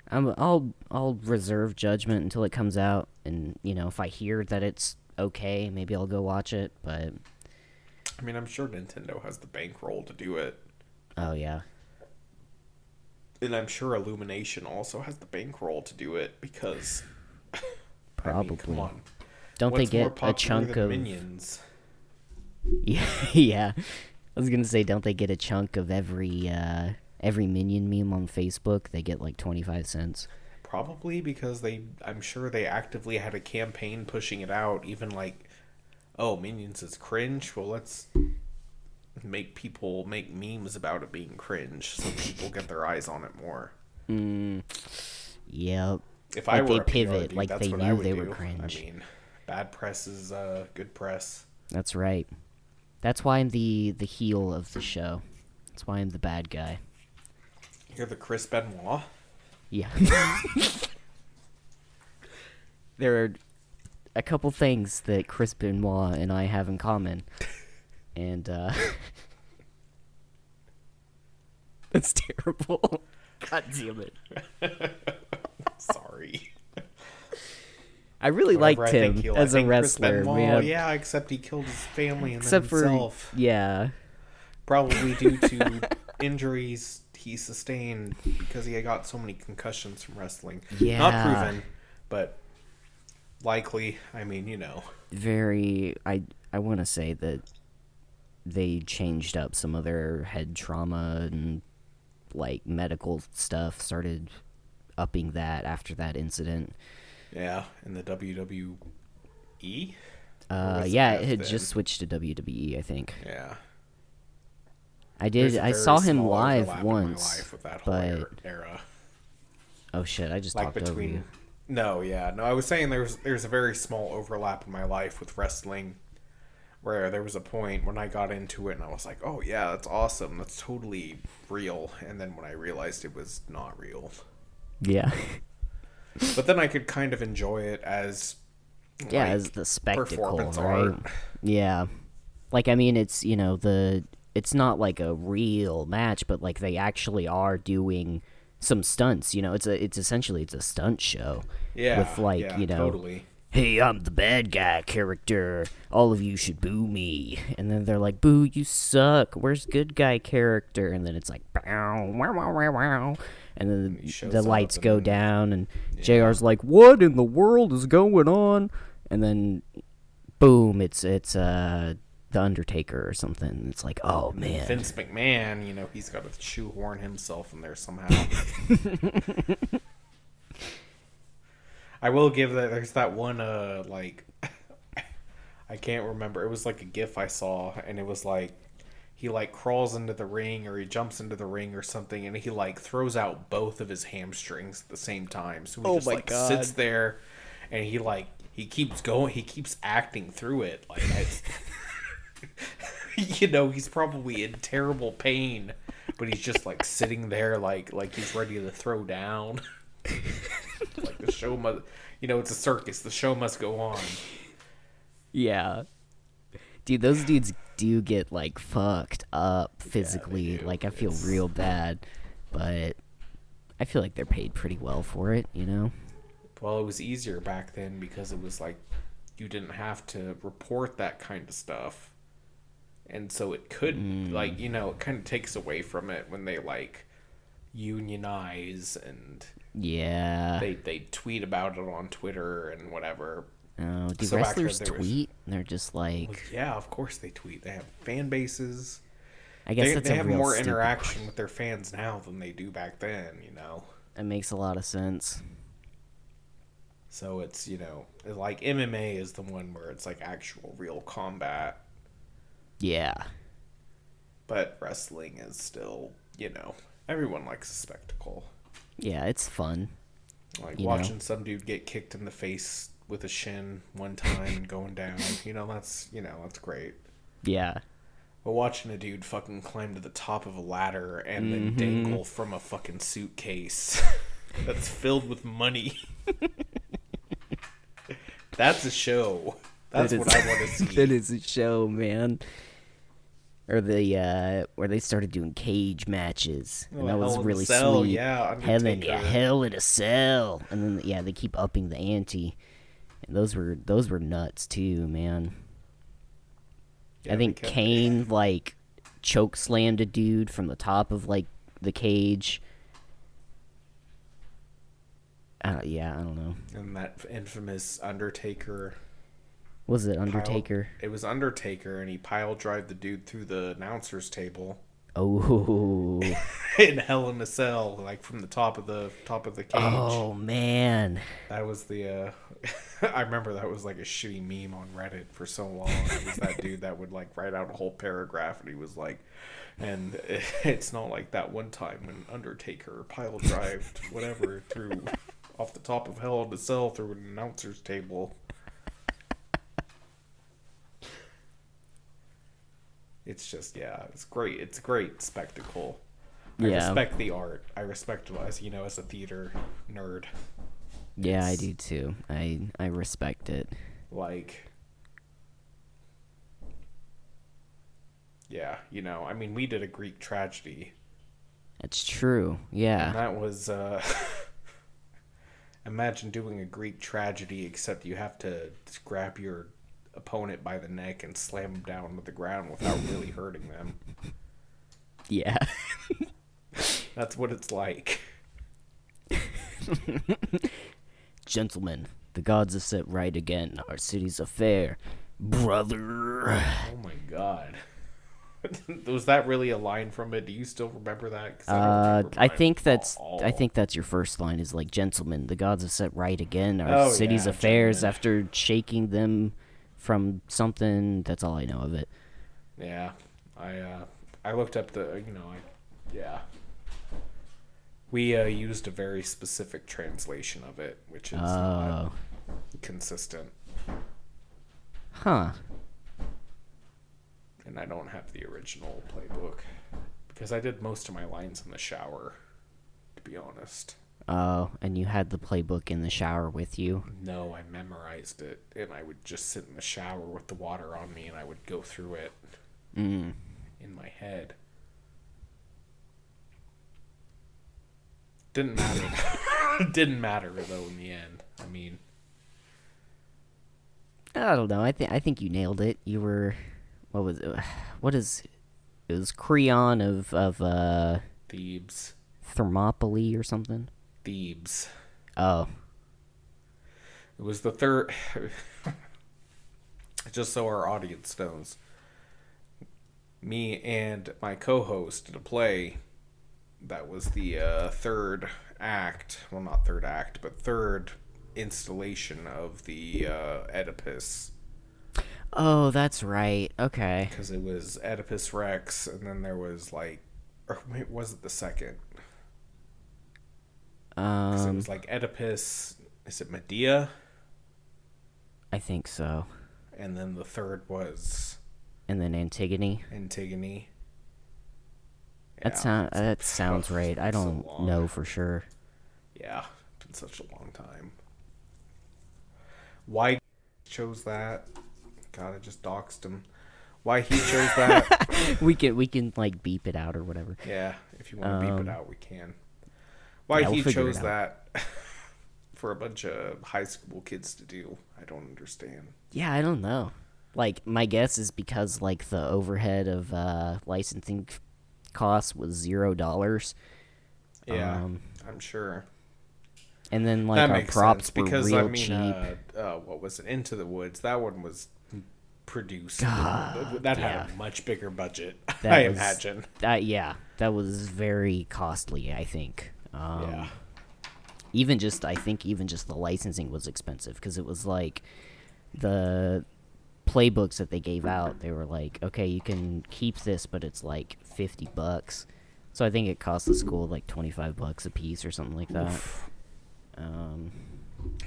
I'll reserve judgment until it comes out, and if I hear that it's okay, maybe I'll go watch it. But I'm sure Nintendo has the bankroll to do it. Oh yeah. And I'm sure Illumination also has the bankroll to do it because. Probably. Come on. Don't What's they get a chunk of Minions? Yeah. I was gonna say, don't they get a chunk of every Minion meme on Facebook? They get like 25 cents. Probably because I'm sure they actively had a campaign pushing it out, even like, oh, Minions is cringe. Well, let's make people make memes about it being cringe so people get their eyes on it more. Yep. If I were a pivot, PR dude, like that's they what knew I would they do. were cringe. Bad press is good press. That's right. That's why I'm the heel of the show. That's why I'm the bad guy. You're the Chris Benoit? Yeah. there are a couple things that Chris Benoit and I have in common, and that's terrible. God damn it! Sorry. I really Whatever liked I think him he'll- I as a think Chris wrestler, Benoit, man. yeah, except he killed his family and Except then himself. for yeah, Probably due to injuries he sustained because he had got so many concussions from wrestling. Yeah. Not proven, but likely. I mean, you know. very. I want to say that they changed up some of their head trauma and like medical stuff. Started upping that after that incident. Yeah, in the WWE. Yeah, it had just switched to WWE, I think. Yeah. I There's did. a I very saw him small live overlap in my once, life with that whole but era. oh shit, I just Like talked over you. between. No, yeah, no. I was saying there's a very small overlap in my life with wrestling, where there was a point when I got into it and I was like, oh yeah, that's awesome, that's totally real, and then when I realized it was not real. Yeah. But then I could kind of enjoy it as Yeah, like, as the spectacle, performance right? art. Yeah. Like, I mean, it's, it's not like a real match, but like they actually are doing some stunts, it's essentially it's a stunt show. Yeah, With like, yeah, totally. hey, I'm the bad guy character. All of you should boo me. And then they're like, boo, you suck. Where's good guy character? And then it's like, bow, wow, wow, wow, wow. And then He shows the up lights and go then- down, and Yeah. JR's like, what in the world is going on? And then, boom, it's The Undertaker or something. It's like, oh, man. Vince McMahon, he's got to shoehorn himself in there somehow. I will give that. There's that one, like, I can't remember. It was like a GIF I saw, and it was like he like crawls into the ring or he jumps into the ring or something, and he like throws out both of his hamstrings at the same time. So he just my like God. sits there, and he keeps going. He keeps acting through it. Like, he's probably in terrible pain, but he's just like sitting there, like he's ready to throw down. Like the show must, it's a circus. The show must go on. Yeah. Dude, those dudes do get, like, fucked up physically. do. Like, I feel real bad. But I feel like they're paid pretty well for it, Well, it was easier back then because it was like you didn't have to report that kind of stuff. And so it could, it kind of takes away from it when they, like, unionize and Yeah. they tweet about it on Twitter and whatever. Oh, do So back wrestlers then there was- tweet? They're just like... Well, yeah, of course they tweet. They have fan bases. I guess that's They a have real more stupid interaction with their fans now than they do back then, That makes a lot of sense. So it's, like MMA is the one where it's like actual real combat. Yeah. But wrestling is still, everyone likes a spectacle. Yeah, it's fun. Like You watching know? some dude get kicked in the face with a shin one time and going down, that's great. Yeah. But watching a dude fucking climb to the top of a ladder and then dangle from a fucking suitcase that's filled with money. That's a show. That's what I want to see. That is a show, man. Or where they started doing cage matches, and that was Hell in a really Cell, sweet. yeah, Hell Undertaker. Hell in a Cell, and then they keep upping the ante, and those were nuts too, man. Yeah, I think they kept- Kane like choke slammed a dude from the top of like the cage. Yeah, I don't know. And that infamous Undertaker. Was it Undertaker? It was Undertaker, and he pile drive the dude through the announcer's table Oh. in Hell in a Cell, like from the top of the cage. Oh man. That was the. I remember that was like a shitty meme on Reddit for so long. It was that dude that would like write out a whole paragraph, and he was like, and it's not like that one time when Undertaker pile drived whatever through off the top of Hell in a Cell through an announcer's table. It's just, it's great. It's a great spectacle. I Yeah. respect the art. I respect it as a theater nerd. Yeah, I It's do too. I respect it. like, yeah, I mean, we did a Greek tragedy, It's true. and Yeah. that was, imagine doing a Greek tragedy, except you have to grab your opponent by the neck and slam them down to the ground without really hurting them. Yeah. That's what it's like. Gentlemen, the gods have set right again our city's affair. Brother. Oh my god. Was that really a line from it? Do you still remember that? Because I don't remember I mine think at that's I all. think that's your first line is like, gentlemen, the gods have set right again our Oh city's yeah, affairs gentlemen. after shaking them from something. That's all I know of it. Yeah, I looked up yeah. We used a very specific translation of it, which is not Oh. consistent, Huh. and I don't have the original playbook because I did most of my lines in the shower, to be honest. Oh, and you had the playbook in the shower with you. No, I memorized it, and I would just sit in the shower with the water on me, and I would go through it Mm. in my head. Didn't matter. Didn't matter though in the end. I mean, I don't know. I think you nailed it. You were what was it? What is it was Creon of Thebes, Thermopylae or something. Thebes. Oh. It was the third. Just so our audience knows, me and my co-host did a play that was the third act. Well, not third act, but third installation of the Oedipus. Oh, that's right. Okay. Because it was Oedipus Rex, and then there was like, or wait, was it the second? Because it Um was like Oedipus. Is it Medea? I think so. And then the third was And then Antigone. Antigone. That sounds right. I So don't long. know for sure. Yeah, it's been such a long time. Why chose that? God, I just doxed him. Why he chose that? we can like beep it out or whatever. Yeah, if you want to beep it Um out, we can. Why yeah, we'll he figure it chose out. that for a bunch of high school kids to do, I don't understand. Yeah, I don't know. Like my guess is because like the overhead of licensing costs was $0. Yeah, Um I'm sure. and then like That our makes sense props were because I real mean, cheap. what was it? Into the Woods. That one was produced. God, That yeah. had a much bigger budget, That I was imagine. that was very costly, I think. Yeah. Even just the licensing was expensive because it was like the playbooks that they gave out. They were like, okay, you can keep this, but it's like $50. So I think it cost the school like $25 a piece or something like that. Oof, Um,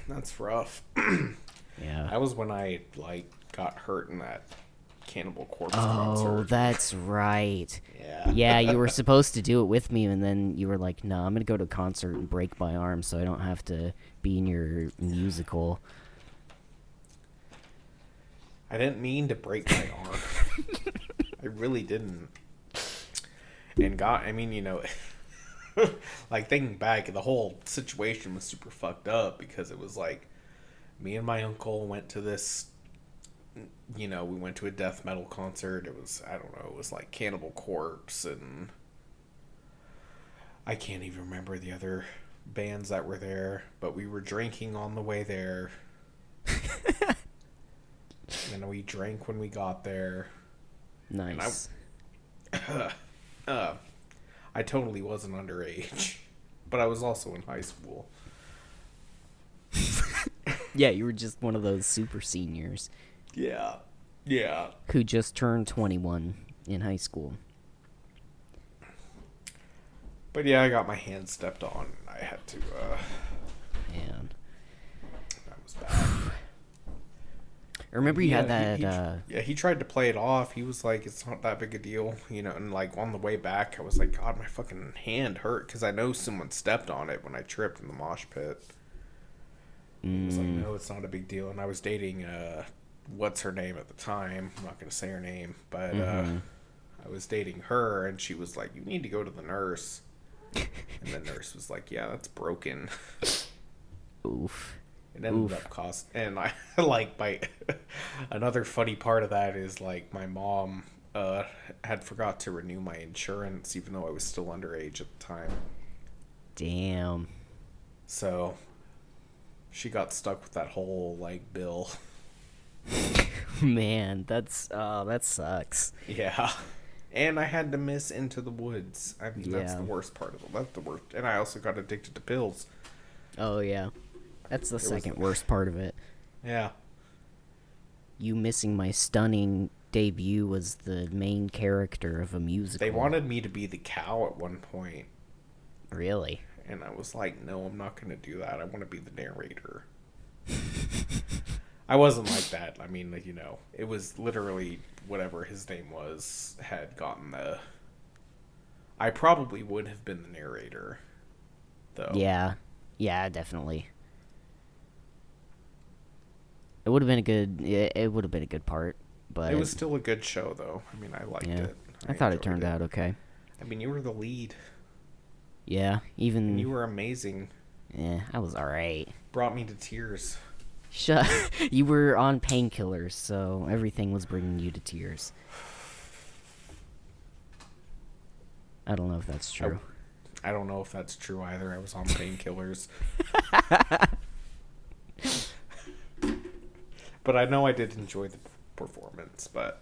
that's rough. yeah. That was when I like got hurt in that Cannibal Corpse Oh, concert. that's right. Yeah. Yeah, you were supposed to do it with me, and then you were like, "No, I'm gonna go to a concert and break my arm, so I don't have to be in your musical." I didn't mean to break my arm. I really didn't. And I mean, like thinking back, the whole situation was super fucked up because it was like me and my uncle went to this. We went to a death metal concert. It was, I don't know, it was like Cannibal Corpse, and I can't even remember the other bands that were there, but we were drinking on the way there. And we drank when we got there. Nice. I totally wasn't underage, but I was also in high school. Yeah, you were just one of those super seniors Yeah. Yeah. who just turned 21 in high school. But yeah, I got my hand stepped on. I had to, Man, that was bad. I remember you had that. Yeah, he tried to play it off. He was like, it's not that big a deal, and like on the way back, I was like, God, my fucking hand hurt because I know someone stepped on it when I tripped in the mosh pit. He was like, no, it's not a big deal. And I was dating, what's her name at the time? I'm not going to say her name, but I was dating her, and she was like, you need to go to the nurse. And the nurse was like, yeah, that's broken. Oof. It ended up cost, and I like my another funny part of that is like my mom had forgot to renew my insurance, even though I was still underage at the time. Damn. So she got stuck with that whole like bill. Man, that sucks. Yeah. And I had to miss Into the Woods. I mean, that's Yeah. the worst part of it. That's the worst. And I also got addicted to pills. Oh yeah, that's the second worst part of it. Yeah. You missing my stunning debut was the main character of a musical. They wanted me to be the cow at one point. Really? And I was like, no, I'm not going to do that. I want to be the narrator. I wasn't like that. I mean, you know, it was literally whatever his name was had gotten the... I probably would have been the narrator, though. Yeah. Yeah, definitely. It would have been a good. It would have been a good part, but It was still a good show, though. I mean, I liked it. I thought it enjoyed turned out okay. I mean, you were the lead. Yeah, even. And you were amazing. Yeah, I was alright. Brought me to tears. Shut. You were on painkillers, so everything was bringing you to tears. I don't know if that's true. I don't know if that's true either. I was on painkillers. But I know I did enjoy the performance, but,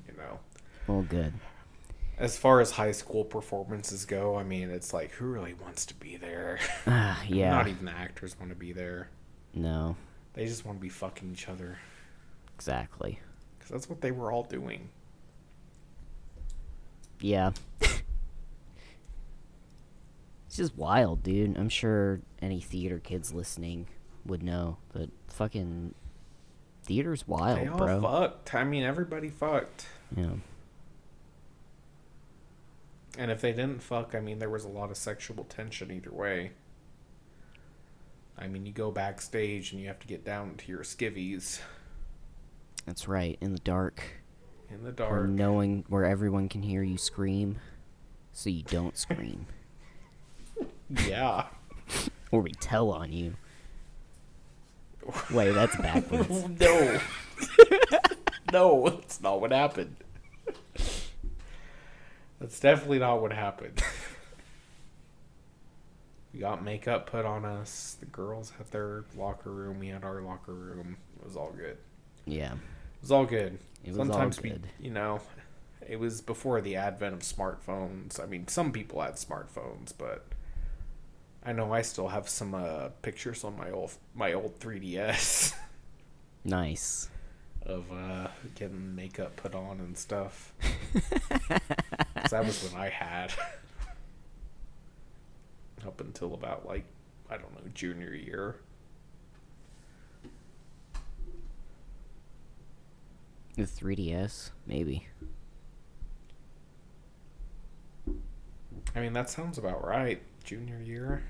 you know. Well, good. As far as high school performances go, I mean, it's like, who really wants to be there? Yeah. Not even the actors want to be there. No. They just want to be fucking each other. Exactly. Because that's what they were all doing. Yeah. It's just wild, dude. I'm sure any theater kids listening would know that fucking theater's wild, They all bro. fucked. I mean, everybody fucked. Yeah. And if they didn't fuck, I mean, there was a lot of sexual tension either way. I mean, you go backstage and you have to get down to your skivvies. That's right, in the dark. In the Or dark. knowing where everyone can hear you scream, so you don't scream. Yeah. Or we tell on you. Wait, that's backwards. No. No, that's not what happened. That's definitely not what happened. We got makeup put on us. The girls had their locker room. We had our locker room. It was all good. Yeah. It was all good. It was Sometimes all good. we, you know, it was before the advent of smartphones. I mean, some people had smartphones, but I know I still have some pictures on my old 3DS Nice. of getting makeup put on and stuff. 'Cause that was when I had up until about like, I don't know, junior year. The 3DS, maybe. I mean, that sounds about right. Junior year.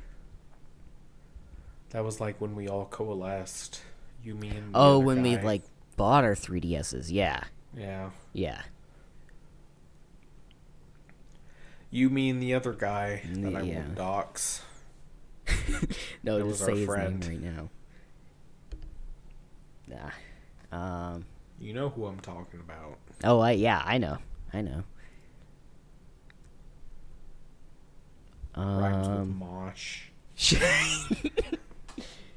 That was like when we all coalesced. You, me, and the Oh, other when we guy. like bought our 3DSs, yeah. Yeah. Yeah. You, me, and the other guy that I Yeah. won't dox. No, That just was say our his friend. name right now. Nah. You know who I'm talking about. Oh, I know. Rhymes with mosh.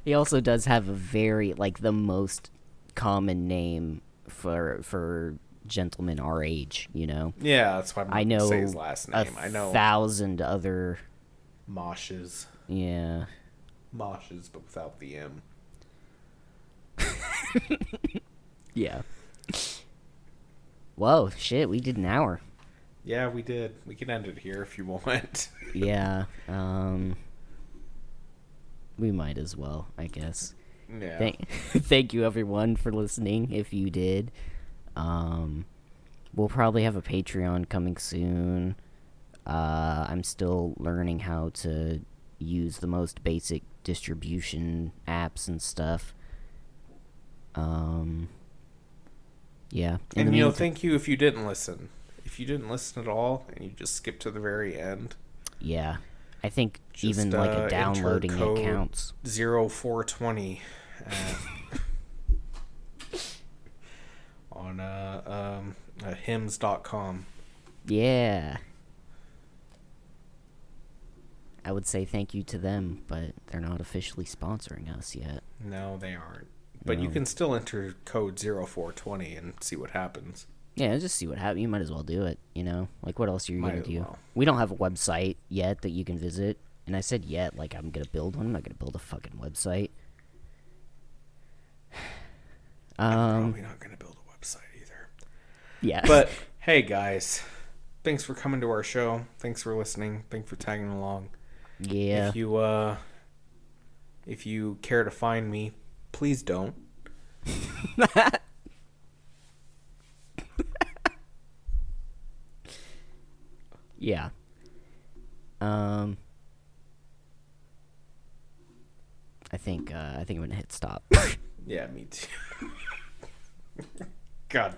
He also does have a very, like, the most common name for gentlemen our age, you know? Yeah, that's why I'm I not gonna know say his last name. I know 1,000 other, moshes. yeah. Moshes, but without the M. Yeah. Whoa, shit, we did an hour. Yeah, we did. We can end it here if you want. Yeah, we might as well, I guess. Yeah. Thank you everyone for listening, if you did. We'll probably have a Patreon coming soon. I'm still learning how to use the most basic distribution apps and stuff. Yeah. In the And meantime, thank you if you didn't listen. If you didn't listen at all and you just skipped to the very end, yeah. I think just even like a enter downloading it code counts. 0420 on hymns.com. Yeah. I would say thank you to them, but they're not officially sponsoring us yet. No, they aren't. But you No. can still enter code 0420 and see what happens. Yeah, just see what happens. You might as well do it, Like, what else are you Might going as to do? well. We don't have a website yet that you can visit. And I said yet, like I'm going to build one. I'm not going to build a fucking website. I'm probably not going to build a website either. Yeah. But, hey, guys. Thanks for coming to our show. Thanks for listening. Thanks for tagging along. Yeah. If you care to find me, please don't. Yeah. I think I'm gonna hit stop. Yeah, me too. God damn.